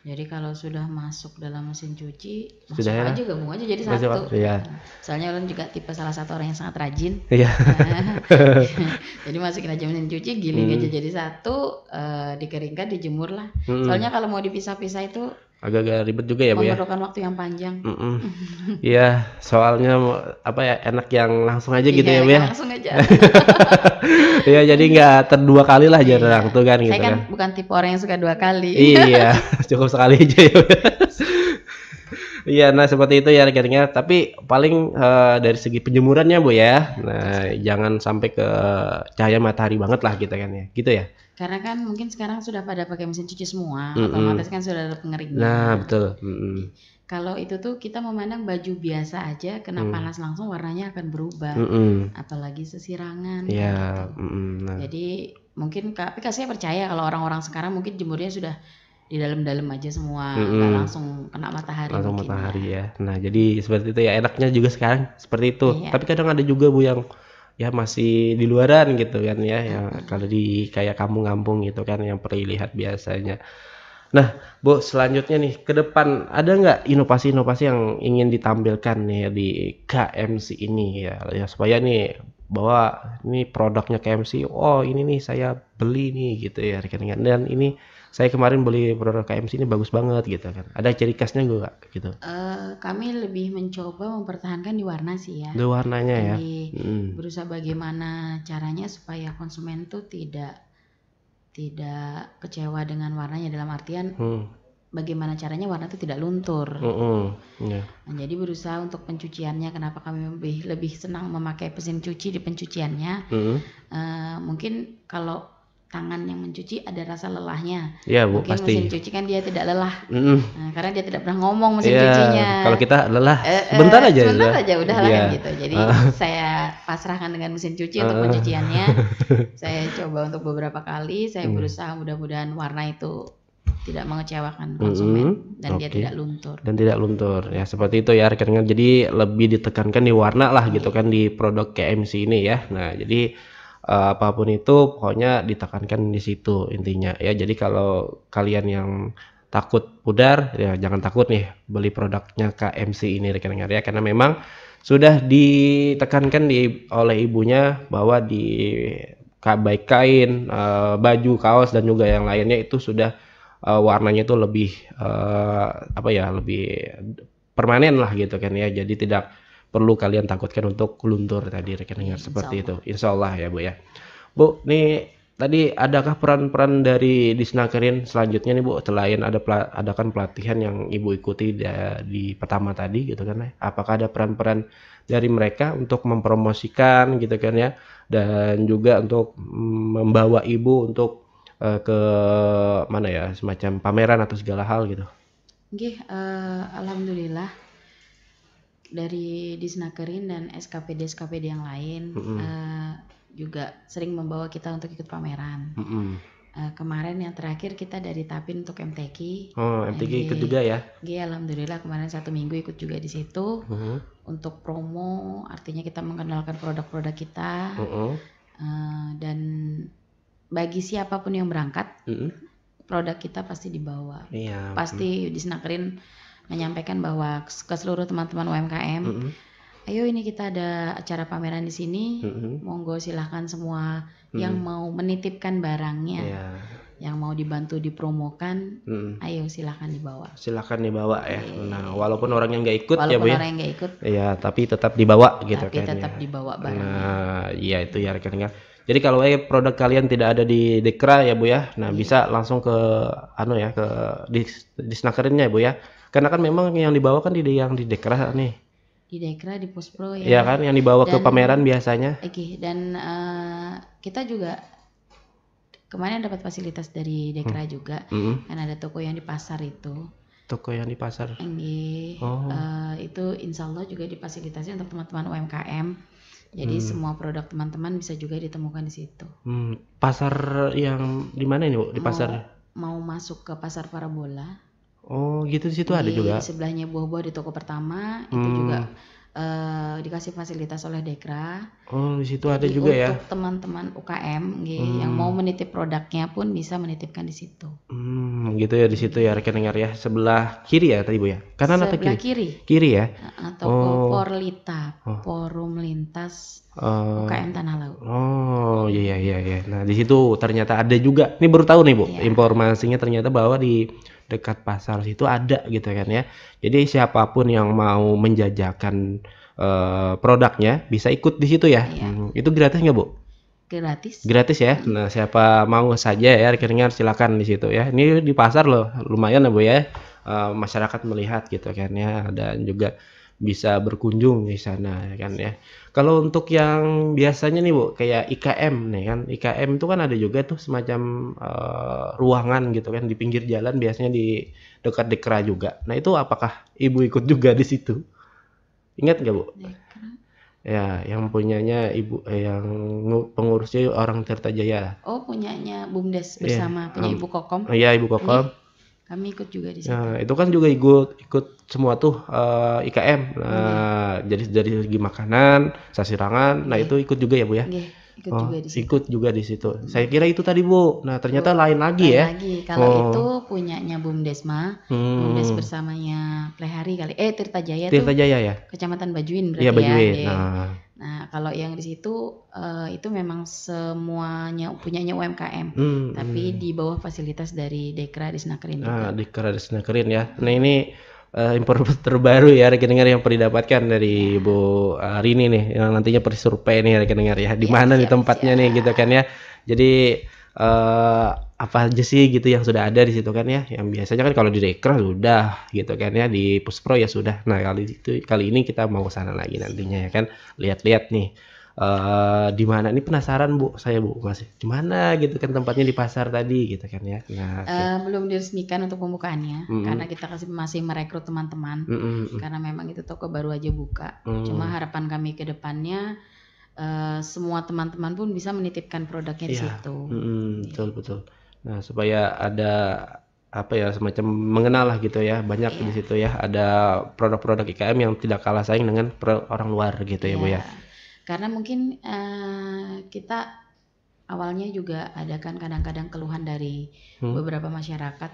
Jadi kalau sudah masuk dalam mesin cuci, masuk aja gabung aja jadi satu. Iya. Soalnya ulun juga tipe salah satu orang yang sangat rajin. Iya. Jadi masukin aja mesin cuci, giling aja jadi satu, dikeringkan, dijemur lah. Soalnya kalau mau dipisah-pisah itu agak-agak ribet juga ya Bu ya. Memerlukan waktu yang panjang. Iya, soalnya apa ya enak yang langsung aja gitu ya Bu ya. Langsung aja. Iya, jadi nggak terdua kali lah jarang tuh kan gitu. Saya kan bukan tipe orang yang suka 2 kali. Iya, cukup sekali aja ya. Iya, nah seperti itu ya rekan-rekan. Tapi paling dari segi penjemurannya Bu ya. Nah, jangan sampai ke cahaya matahari banget lah gitu kan ya. Gitu ya. Karena kan mungkin sekarang sudah pada pakai mesin cuci semua, otomatis kan sudah ada pengeringnya. Nah, betul. Kalau itu tuh kita memandang baju biasa aja, kena panas langsung warnanya akan berubah. Apalagi sesirangan. Iya. Nah. Jadi mungkin tapi saya percaya kalau orang-orang sekarang mungkin jemurnya sudah di dalam-dalam aja semua, nggak langsung kena matahari. Langsung matahari ya. Nah jadi seperti itu ya, enaknya juga sekarang seperti itu. Tapi kadang ada juga Bu yang ya masih di luaran gitu kan ya, yang kalau di kayak kampung-kampung gitu kan yang perlihat biasanya. Nah Bu, selanjutnya nih ke depan ada nggak inovasi-inovasi yang ingin ditampilkan nih di KMC ini ya supaya nih bahwa ini produknya KMC, oh ini nih saya beli nih gitu ya rekan-rekan, dan ini saya kemarin beli produk KMC ini bagus banget gitu kan. Ada ciri khasnya gue gitu. Kami lebih mencoba mempertahankan di warna sih ya. Di warnanya ya. Berusaha bagaimana caranya supaya konsumen tuh tidak kecewa dengan warnanya, dalam artian bagaimana caranya warna itu tidak luntur. Nah, jadi berusaha untuk pencuciannya, kenapa kami lebih senang memakai mesin cuci di pencuciannya. Mungkin kalau tangan yang mencuci ada rasa lelahnya. Iya Bu, mungkin pasti. mesin cuci kan dia tidak lelah. Nah, karena dia tidak pernah ngomong mesin cucinya. Kalau kita lelah, sebentar aja udah lah kan gitu. Jadi saya pasrahkan dengan mesin cuci untuk pencuciannya. Saya coba untuk beberapa kali, saya berusaha mudah-mudahan warna itu tidak mengecewakan konsumen dan dia tidak luntur. Dan tidak luntur. Ya seperti itu ya rekan-rekan. Jadi lebih ditekankan di warna lah gitu kan di produk KMC ini ya. Nah, jadi apapun itu pokoknya ditekankan di situ intinya ya. Jadi kalau kalian yang takut pudar ya jangan takut nih beli produknya KMC ini rekan-rekan ya, karena memang sudah ditekankan oleh ibunya bahwa baik kain, baju, kaos dan juga yang lainnya itu sudah warnanya itu lebih lebih permanen lah gitu kan ya. Jadi tidak perlu kalian takutkan untuk luntur tadi rekan-rekan seperti itu. Insya Allah ya Bu ya. Bu, nih tadi adakah peran-peran dari Disnakerin selanjutnya nih Bu, selain adakan pelatihan yang Ibu ikuti di pertama tadi gitu kan ya. Apakah ada peran-peran dari mereka untuk mempromosikan gitu kan ya, dan juga untuk membawa Ibu untuk ke mana ya, semacam pameran atau segala hal gitu? Alhamdulillah dari Disnakerin dan SKPD yang lain juga sering membawa kita untuk ikut pameran. Kemarin yang terakhir kita dari Tapin untuk MTQ. MTQ ikut juga ya? Alhamdulillah kemarin 1 minggu ikut juga di situ untuk promo, artinya kita mengenalkan produk-produk kita. Dan bagi siapapun yang berangkat, produk kita pasti dibawa. Pasti Disnakerin menyampaikan bahwa ke seluruh teman-teman UMKM, ayo ini kita ada acara pameran di sini, monggo silahkan semua yang mau menitipkan barangnya, yang mau dibantu dipromokan, ayo silahkan dibawa. Silahkan dibawa ya. Nah, walaupun orang yang nggak ikut ya Bu ya. Orang yang nggak ikut. Iya, tapi tetap dibawa gitu kan. Tapi tetap dibawa barangnya. Nah, iya itu ya rekan-rekan. Jadi kalau produk kalian tidak ada di Dekra ya Bu ya, nah bisa langsung ke ke Disnakerinnya ya Bu ya. Karena kan memang yang dibawa kan yang di Dekra nih. Di Dekra, di Pospro ya. Iya kan, yang dibawa ke pameran biasanya. Dan kita juga kemarin dapat fasilitas dari Dekra juga. Kan ada toko yang di pasar itu. Toko yang di pasar. Itu insya Allah juga difasilitasi untuk teman-teman UMKM. Jadi semua produk teman-teman bisa juga ditemukan di situ. Pasar yang di mana ini, Bu? Di pasar? Mau masuk ke pasar Parabola. Oh, gitu, di situ ada juga. Di sebelahnya buah-buah di toko pertama itu juga dikasih fasilitas oleh Dekra. Oh, di situ ada juga ya. Untuk teman-teman UKM yang mau menitip produknya pun bisa menitipkan di situ. Gitu ya, di situ ya rekan dengar ya. Sebelah kiri ya tadi, Bu ya? Kanan atau kiri? Sebelah kiri. Kiri ya. Toko Porlita, Forum Lintas UKM Tanah Laut. Oh, iya. Nah, di situ ternyata ada juga. Ini baru tahu nih, Bu. Informasinya ternyata bahwa di dekat pasar situ ada gitu kan ya. Jadi siapapun yang mau menjajakan produknya bisa ikut di situ ya. Itu gratis nggak, Bu? Gratis ya. Nah, siapa mau saja ya rekan dengar silakan di situ ya. Ini di pasar loh, lumayan ya, Bu ya. Masyarakat melihat gitu kan ya, dan juga bisa berkunjung di sana kan ya. Kalau untuk yang biasanya nih, Bu, kayak IKM nih kan. IKM itu kan ada juga tuh semacam ruangan gitu kan di pinggir jalan, biasanya di dekat Dekra juga. Nah, itu apakah Ibu ikut juga di situ? Ingat nggak, Bu? Ya, yang punyanya Ibu, yang pengurusnya orang Tirtajaya. Oh, punyanya BUMDes bersama, punya Ibu Kokom. Iya, Ibu Kokom. Kami ikut juga di situ. Nah, itu kan juga ikut semua tuh IKM. Nah, jadi dari segi makanan, sasirangan, nah itu ikut juga ya, Bu ya? Ikut juga di situ. Saya kira itu tadi, Bu. Nah, ternyata lain lagi ya. Kalau itu punyanya BUMDes BUMDes bersamanya Plehari kali. Tirtajaya ya. Kecamatan Bajuin berarti. Iya, Bajuin. Nah, kalau yang di situ itu memang semuanya punyanya UMKM, tapi di bawah fasilitas dari Dekra Disnakerin juga. Dekra Disnakerin ya. Nah, ini informasi terbaru ya rekan dengar yang pernah didapatkan dari Bu Rini nih, yang nantinya survei nih rekan dengar ya. Di mana nih tempatnya nih gitu kan ya. Jadi apa aja sih gitu yang sudah ada di situ kan ya. Yang biasanya kan kalau di Dekra sudah gitu kan ya, di Puspro ya sudah. Nah, kali ini kita mau ke sana lagi nantinya ya kan. Lihat-lihat nih di mana, ini penasaran, Bu, saya, Bu, masih di mana gitu kan tempatnya di pasar tadi gitu kan ya. Nah, belum diresmikan untuk pembukaannya karena kita masih merekrut teman-teman karena memang itu toko baru aja buka. Cuma harapan kami ke depannya semua teman-teman pun bisa menitipkan produknya di situ. Betul. Nah, supaya ada apa ya, semacam mengenal lah gitu ya, banyak di situ ya, ada produk-produk IKM yang tidak kalah saing dengan orang luar gitu ya, Bu ya. Karena mungkin kita awalnya juga ada kan kadang-kadang keluhan dari beberapa masyarakat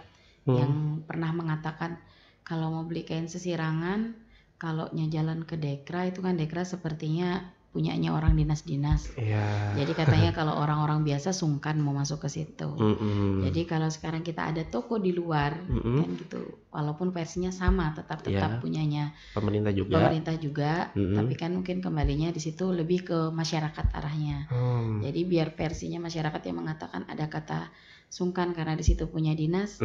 yang pernah mengatakan kalau mau beli kain sesirangan, kalau jalan ke Dekra itu kan Dekra sepertinya punyanya orang dinas-dinas. Jadi katanya kalau orang-orang biasa sungkan mau masuk ke situ. Jadi kalau sekarang kita ada toko di luar kan gitu, walaupun versinya sama tetap punyanya pemerintah juga, tapi kan mungkin kembalinya di situ lebih ke masyarakat arahnya. Jadi biar versinya masyarakat yang mengatakan ada kata sungkan karena di situ punya dinas,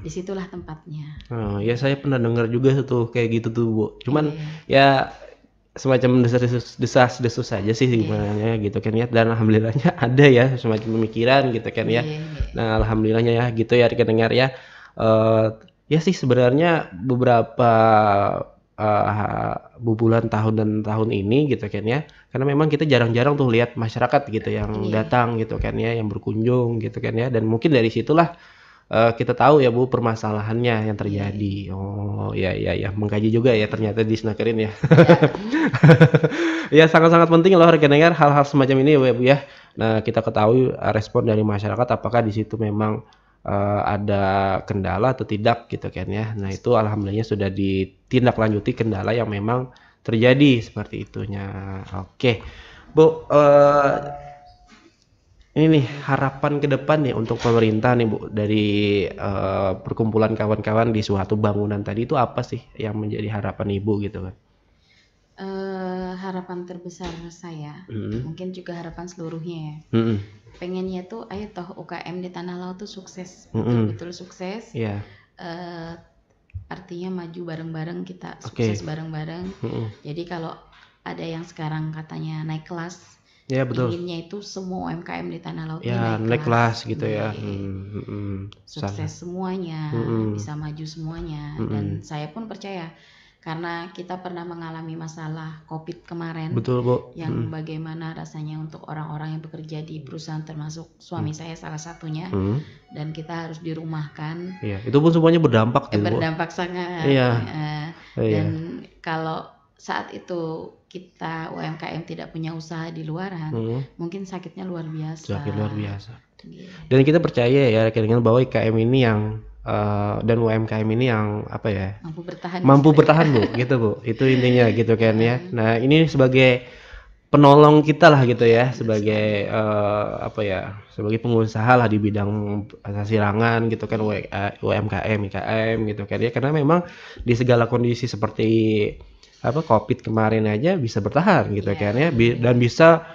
disitulah tempatnya. Ya saya pernah dengar juga tuh kayak gitu tuh, Bu. Cuman ya semacam desas-desus saja sih sebenarnya gitu kan ya, dan alhamdulillahnya ada ya semacam pemikiran gitu kan ya. Nah, alhamdulillahnya ya gitu ya rekan dengar ya. Ya sih sebenarnya beberapa bulan tahun dan tahun ini gitu kan ya, karena memang kita jarang-jarang tuh lihat masyarakat gitu yang datang gitu kan ya, yang berkunjung gitu kan ya, dan mungkin dari situlah kita tahu ya, Bu, permasalahannya yang terjadi. Oh ya, mengkaji juga ya ternyata di Disnakerin ya. Ya sangat-sangat penting loh rekan dengar hal-hal semacam ini ya, Bu ya. Nah, kita ketahui respon dari masyarakat apakah di situ memang ada kendala atau tidak gitu kan ya. Nah, itu alhamdulillahnya sudah ditindaklanjuti kendala yang memang terjadi seperti itunya. Oke, Bu, ini nih harapan ke depan nih untuk pemerintah nih, Bu, dari perkumpulan kawan-kawan di suatu bangunan tadi itu apa sih yang menjadi harapan Ibu gitu kan? Harapan terbesar saya, mungkin juga harapan seluruhnya ya. Pengennya tuh ayo toh UKM di Tanah Laut tuh sukses, betul-betul sukses. Artinya maju bareng-bareng, kita sukses bareng-bareng. Jadi kalau ada yang sekarang katanya naik kelas, Ya, betul. Inginnya itu semua UMKM di Tanah Laut Ya, ini naik kelas gitu ya. Sukses semuanya, bisa maju semuanya. Dan saya pun percaya karena kita pernah mengalami masalah COVID kemarin. Betul, Bu. Yang bagaimana rasanya untuk orang-orang yang bekerja di perusahaan, termasuk suami saya salah satunya. Dan kita harus dirumahkan. Iya, itu pun semuanya berdampak tuh, Bu. Berdampak sangat. Iya. Dan kalau saat itu kita UMKM tidak punya usaha di luaran, mungkin sakitnya luar biasa. Sakit luar biasa. Dan kita percaya ya rekan-rekan bahwa IKM ini yang dan UMKM ini yang apa ya, mampu bertahan Bu, gitu Bu, itu intinya gitu kan ya. Nah ini sebagai penolong kita lah gitu ya, sebagai apa ya, sebagai pengusaha lah di bidang sasirangan gitu kan, UMKM, IKM gitu kan ya, karena memang di segala kondisi seperti apa COVID kemarin aja bisa bertahan gitu kan ya, dan bisa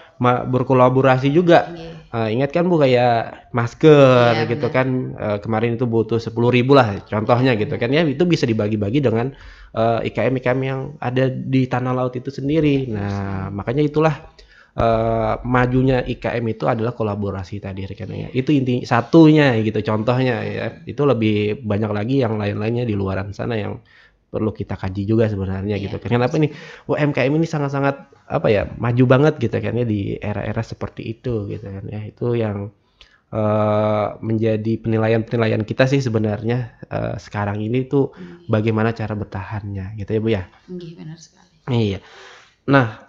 berkolaborasi juga. Ingat kan Bu, kayak masker gitu kan, kemarin itu butuh 10.000 lah contohnya gitu kan ya, itu bisa dibagi-bagi dengan IKM yang ada di Tanah Laut itu sendiri. Nah makanya itulah majunya IKM itu adalah kolaborasi tadi rekan-rekan. Itu inti satunya gitu, contohnya ya. Itu lebih banyak lagi yang lain-lainnya di luaran sana yang perlu kita kaji juga sebenarnya gitu kan. Kenapa nih UMKM ini sangat-sangat apa ya, maju banget gitu kan ya di era-era seperti itu gitu kan ya. Itu yang menjadi penilaian kita sih sebenarnya sekarang ini tuh bagaimana cara bertahannya gitu ya Bu ya. Benar sekali. Iya. Nah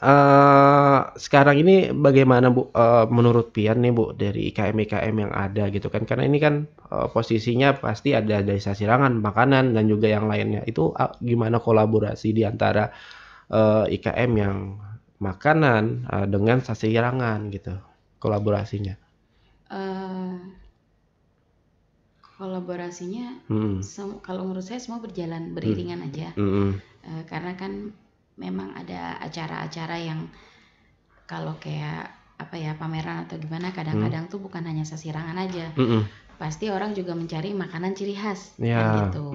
sekarang ini bagaimana Bu, menurut Pian nih Bu, dari IKM yang ada gitu kan, karena ini kan posisinya pasti ada dari sasirangan, makanan dan juga yang lainnya. Itu gimana kolaborasi di antara IKM yang makanan dengan sasirangan gitu, kolaborasinya? Kolaborasinya kalau menurut saya semua berjalan beriringan aja. Karena kan memang ada acara-acara yang kalau kayak apa ya, pameran atau gimana, kadang-kadang tuh bukan hanya sasirangan aja. Pasti orang juga mencari makanan ciri khas kan gitu.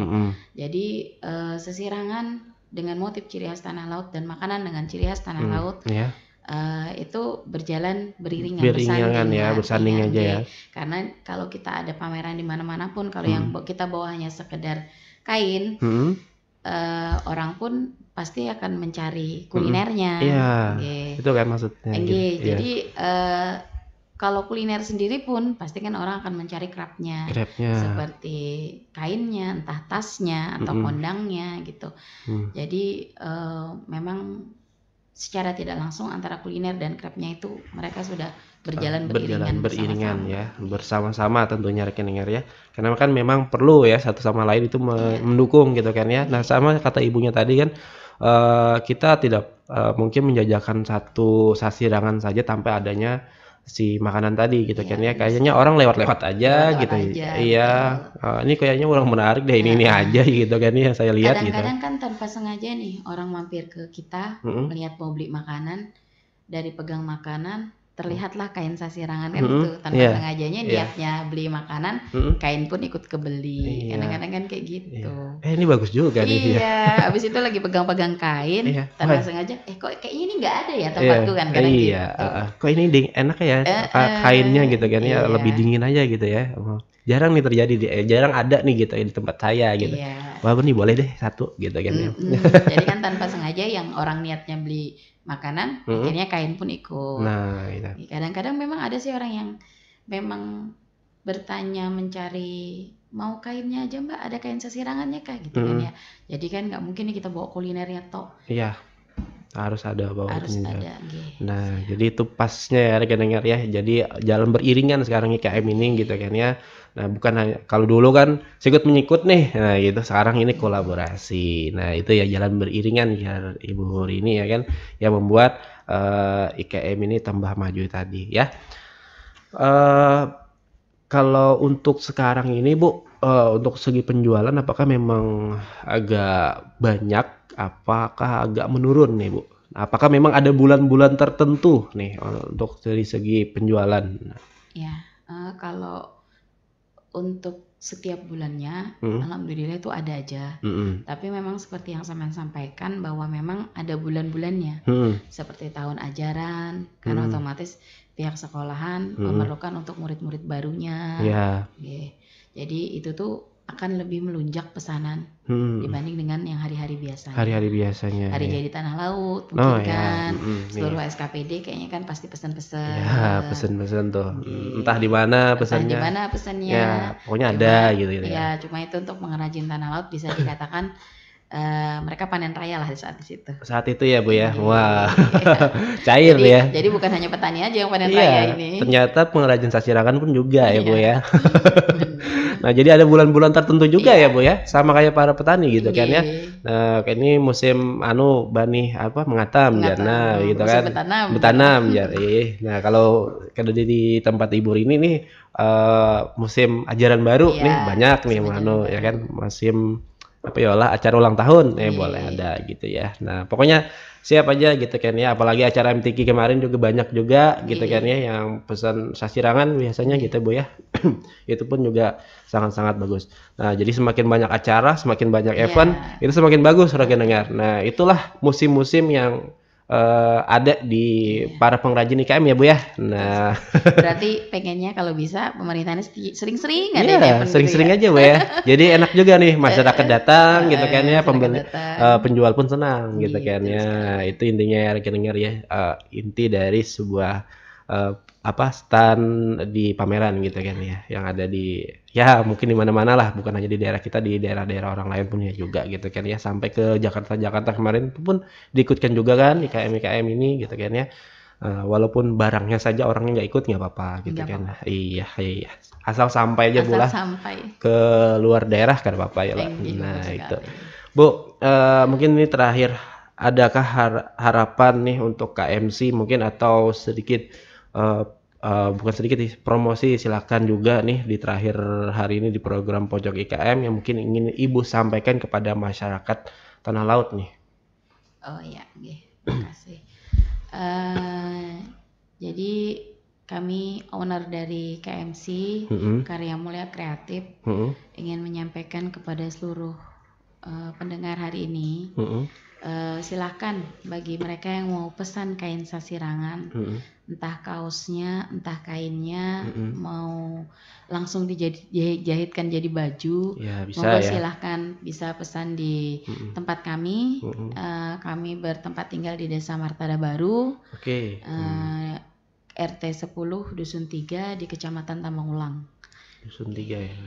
Jadi sasirangan dengan motif ciri khas Tanah Laut dan makanan dengan ciri khas Tanah Laut itu berjalan beriringan, bersanding aja ya. Karena kalau kita ada pameran di mana-mana pun, kalau yang kita bawa hanya sekedar kain, orang pun pasti akan mencari kulinernya. Itu kan maksudnya. Jadi kalau kuliner sendiri pun pasti kan orang akan mencari craftnya, seperti kainnya, entah tasnya atau kondangnya gitu. Jadi memang secara tidak langsung antara kuliner dan craftnya itu mereka sudah berjalan beriringan ya, bersama-sama tentunya rekan-rekan ya, karena kan memang perlu ya satu sama lain itu mendukung gitu kan ya. Nah sama kata ibunya tadi kan, kita tidak mungkin menjajakan satu sasirangan saja tanpa adanya si makanan tadi gitu kan ya. Kayaknya orang lewat-lewat aja gitu. Ini kayaknya orang menarik deh, ini aja gitu kan ya, saya lihat kadang-kadang kan tanpa sengaja nih orang mampir ke kita, melihat mau beli makanan, dari pegang makanan terlihatlah kain sasirangan kan itu tanpa sengajanya niatnya beli makanan, kain pun ikut kebeli. Kadang-kadang kan kayak gitu. Ini bagus juga nih. Habis itu lagi pegang-pegang kain tanpa sengaja, kok kayaknya ini nggak ada ya tempatku kan kadang gitu. Kok ini enak ya kainnya gitu kan ya, lebih dingin aja gitu ya. Jarang nih terjadi jarang ada nih gitu ya di tempat saya gitu. Wah nih boleh deh satu gitu kan ya. Jadi kan tanpa sengaja yang orang niatnya beli makanan, akhirnya kain pun ikut. Nah, kadang-kadang memang ada sih orang yang memang bertanya, mencari, mau kainnya aja Mbak, ada kain sasirangannya kah gitu kan ya. Jadi kan nggak mungkin nih kita bawa kulinernya toh. Iya, harus ada bawa. Harus ada. Nah, jadi itu pasnya ya rekan-rekan ya. Jadi jalan beriringan sekarang IKM ini gitu kan ya. Nah, bukan hanya kalau dulu kan sikut menyikut nih, nah gitu. Sekarang ini kolaborasi. Nah, itu ya jalan beriringan ya Ibu Rini ya kan, yang membuat IKM ini tambah maju tadi ya. Kalau untuk sekarang ini Bu, untuk segi penjualan apakah memang agak banyak, apakah agak menurun nih Bu? Apakah memang ada bulan-bulan tertentu nih untuk dari segi penjualan? Kalau untuk setiap bulannya, alhamdulillah itu ada aja. Tapi memang seperti yang saya sampaikan bahwa memang ada bulan-bulannya, seperti tahun ajaran, karena otomatis pihak sekolahan memerlukan untuk murid-murid barunya. Jadi itu tuh akan lebih melunjak pesanan dibanding dengan yang hari-hari biasanya. Hari-hari biasanya. Hari jadi tanah laut mungkin kan. Seluruh SKPD kayaknya kan pasti pesan-pesan. Ya, pesan-pesan tuh. Entah di mana pesannya. Entah di mana pesannya. Ya, pokoknya ada gitu ya. Ya, cuma itu untuk mengrajin tanah laut bisa dikatakan mereka panen raya lah saat di situ. Saat itu ya Bu ya. Wah. Cair ya. Jadi bukan hanya petani aja yang panen raya ini. Ternyata pengrajin sasirangan pun juga ya Bu ya. Nah, jadi ada bulan-bulan tertentu juga ya Bu ya. Sama kayak para petani gitu kan ya. Nah, ini musim bani mengatam jana gitu kan. Bertanam jadi. Nah, kalau di tempat Ibu ini nih musim ajaran baru nih banyak nih ya kan. Musim acara ulang tahun boleh ada gitu ya. Nah, pokoknya siap aja gitu kan ya, apalagi acara MTQ kemarin juga banyak juga gitu kan ya yang pesan sasirangan biasanya gitu Bu ya. Itu pun juga sangat-sangat bagus. Nah, jadi semakin banyak acara, semakin banyak event, itu semakin bagus rekan dengar. Nah, itulah musim-musim yang ada di para pengrajin IKM ya Bu ya. Nah, berarti pengennya kalau bisa pemerintahnya sering-sering ada event sering-sering aja Bu ya. Jadi enak juga nih masyarakat datang gitu kan ya, penjual pun senang gitu kan ya. Itu intinya ya rekan dengar ya. Inti dari sebuah stand di pameran gitu kan ya, yang ada di mungkin di mana-mana lah, bukan hanya di daerah kita, di daerah-daerah orang lain punya juga gitu kan ya, sampai ke Jakarta kemarin pun diikutkan juga kan IKM ini gitu kan ya. Walaupun barangnya saja orangnya nggak ikut nggak apa-apa gitu kan. Iya asal sampai aja ke luar daerah kan apa-apa ya lah. Nah itu Bu, mungkin ini terakhir, adakah harapan nih untuk KMC mungkin, atau sedikit bukan sedikit promosi silakan juga nih di terakhir hari ini di program Pojok IKM yang mungkin ingin Ibu sampaikan kepada masyarakat Tanah Laut nih. Oh iya, terima kasih. Jadi kami owner dari KMC Karya Mulia Kreatif ingin menyampaikan kepada seluruh pendengar hari ini, silahkan bagi mereka yang mau pesan kain sasirangan, entah kaosnya, entah kainnya, mau langsung dijahitkan jadi baju, monggo silahkan bisa pesan di tempat kami. Kami bertempat tinggal di Desa Martada Baru, RT 10 Dusun 3 di Kecamatan Tamangulang. Dusun 3 ya.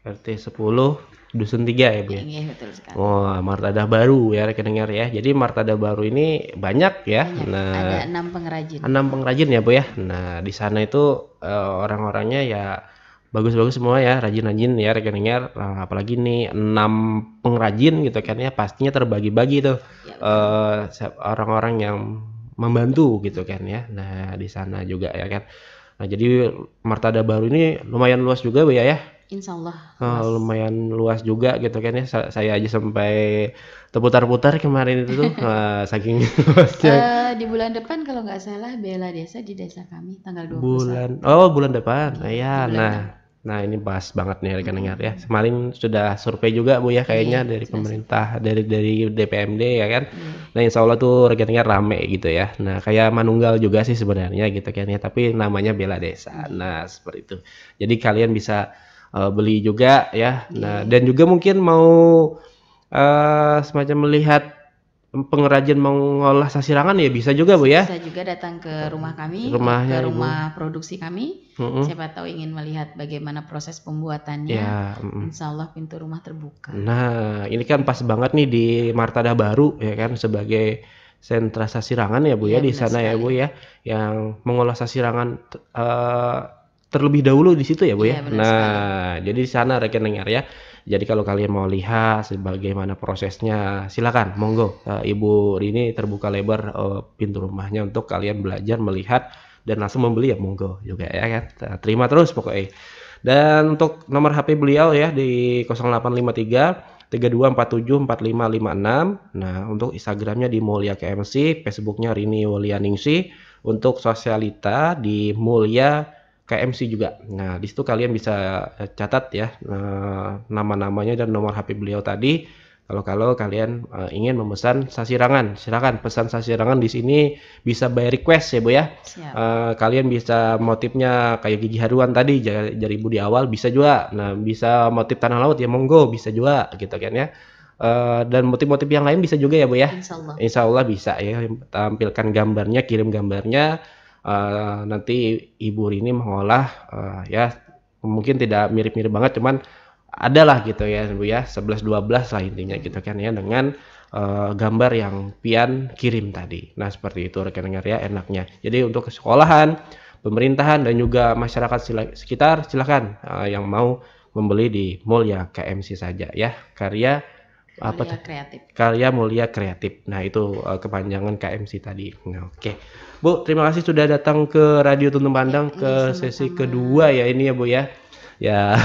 RT 10 Dusun 3 ya Bu ya? Iya, betul sekali. Martada Baru ya rekan dengar ya. Jadi Martada Baru ini banyak ya. Nah, ada 6 pengrajin. 6 pengrajin ya Bu ya. Nah, di sana itu orang-orangnya ya bagus-bagus semua ya, rajin-rajin ya rekan dengar. Nah, apalagi nih 6 pengrajin gitu kan ya, pastinya terbagi-bagi tuh orang-orang yang membantu gitu kan ya. Nah, di sana juga ya kan. Nah, jadi Martada Baru ini lumayan luas juga Bu ya. Insya Allah lumayan luas juga gitu kan ya. Saya aja sampai terputar-putar kemarin itu tuh saking luasnya. Di bulan depan kalau nggak salah Bela Desa di desa kami tanggal 21. Bulan depan. Nah ini pas banget nih rekan dengar ya. Kemarin sudah survei juga Bu ya kayaknya dari pemerintah, dari DPMD ya kan. Nah insya Allah tuh rekan dengar rame gitu ya. Nah kayak Manunggal juga sih sebenarnya gitu kan ya, tapi namanya Bela Desa. Nah seperti itu. Jadi kalian bisa beli juga ya. Nah dan juga mungkin mau semacam melihat pengrajin mengolah sasirangan ya bisa juga Bu ya. Bisa juga datang ke rumah kami, ke rumah produksi kami. Siapa tahu ingin melihat bagaimana proses pembuatannya. Insya Allah pintu rumah terbuka. Nah ini kan pas banget nih di Martada Baru ya kan, sebagai sentra sasirangan ya Bu ya di sana sekali. Ya Bu ya, yang mengolah sasirangan terlebih dahulu di situ ya Bu ya. Nah, jadi di sana rekan dengar ya. Jadi kalau kalian mau lihat bagaimana prosesnya, silakan monggo. Ibu Rini terbuka lebar pintu rumahnya untuk kalian belajar, melihat dan langsung membeli ya monggo juga ya kan. Terima terus pokoknya. Dan untuk nomor HP beliau ya di 0853 3247 4556. Nah, untuk Instagramnya di Mulia KMC, Facebooknya Rini Wulianingsih, untuk sosialita di Mulia KMC juga. Nah, di situ kalian bisa catat ya nama-namanya dan nomor HP beliau tadi. Kalau kalian ingin memesan sasirangan, silakan pesan sasirangan di sini, bisa by request ya Bu ya. Kalian bisa motifnya kayak gigi haruan tadi dari Ibu di awal bisa juga. Nah, bisa motif tanah laut ya monggo bisa juga gitu kan ya. Dan motif-motif yang lain bisa juga ya Bu ya. Insya Allah bisa ya, tampilkan gambarnya, kirim gambarnya. Nanti Ibu Rini mengolah ya mungkin tidak mirip-mirip banget, cuman adalah gitu ya Bu ya, 11-12 lah intinya gitu kan ya, dengan gambar yang pian kirim tadi. Nah seperti itu rekan-rekan ya enaknya. Jadi untuk sekolahan, pemerintahan dan juga masyarakat sekitar silakan yang mau membeli di mall ya KMC saja ya, karya Mulia Kreatif. Nah itu kepanjangan KMC tadi. Nah, oke. Bu, terima kasih sudah datang ke Radio Tuntun Pandang ke sesi kedua ya ini ya Bu ya. Ya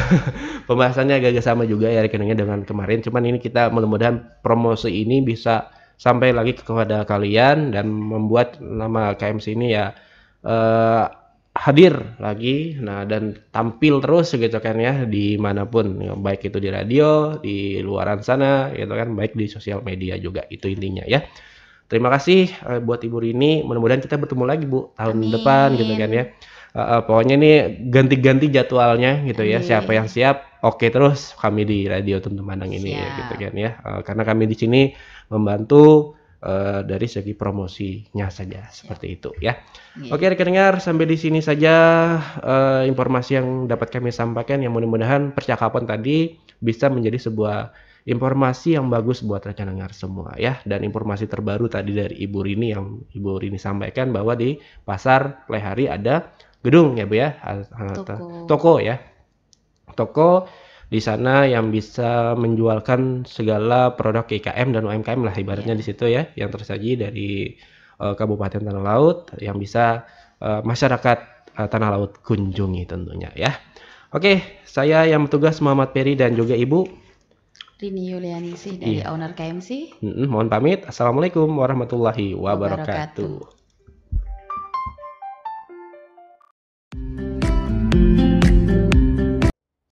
pembahasannya agak sama juga ya rekeningnya dengan kemarin, cuman ini kita mudah-mudahan promosi ini bisa sampai lagi kepada kalian dan membuat nama KMC ini ya hadir lagi, nah dan tampil terus gitu kan ya dimanapun ya, baik itu di radio, di luaran sana gitu kan, baik di sosial media juga, itu intinya ya. Terima kasih buat Ibu Rini, mudah-mudahan kita bertemu lagi Bu tahun depan gitu kan ya. Pokoknya ini ganti-ganti jadwalnya gitu ya. Siapa yang siap, oke terus kami di Radio Tuntun Pandang ini ya, gitu kan ya. Karena kami di sini membantu dari segi promosinya saja seperti itu ya. Oke rekan-rekan, sampai di sini saja informasi yang dapat kami sampaikan, yang mudah-mudahan percakapan tadi bisa menjadi sebuah informasi yang bagus buat rekan-rekan semua ya. Dan informasi terbaru tadi dari Ibu Rini yang Ibu Rini sampaikan bahwa di Pasar Lehari ada gedung ya Bu ya, toko ya, toko di sana yang bisa menjualkan segala produk IKM dan UMKM lah ibaratnya di situ ya, yang tersaji dari Kabupaten Tanah Laut yang bisa masyarakat Tanah Laut kunjungi tentunya ya. Oke, saya yang bertugas Muhammad Peri dan juga Ibu Rini Yulianingsih dari owner KMC. Mohon pamit. Assalamualaikum warahmatullahi wabarakatuh.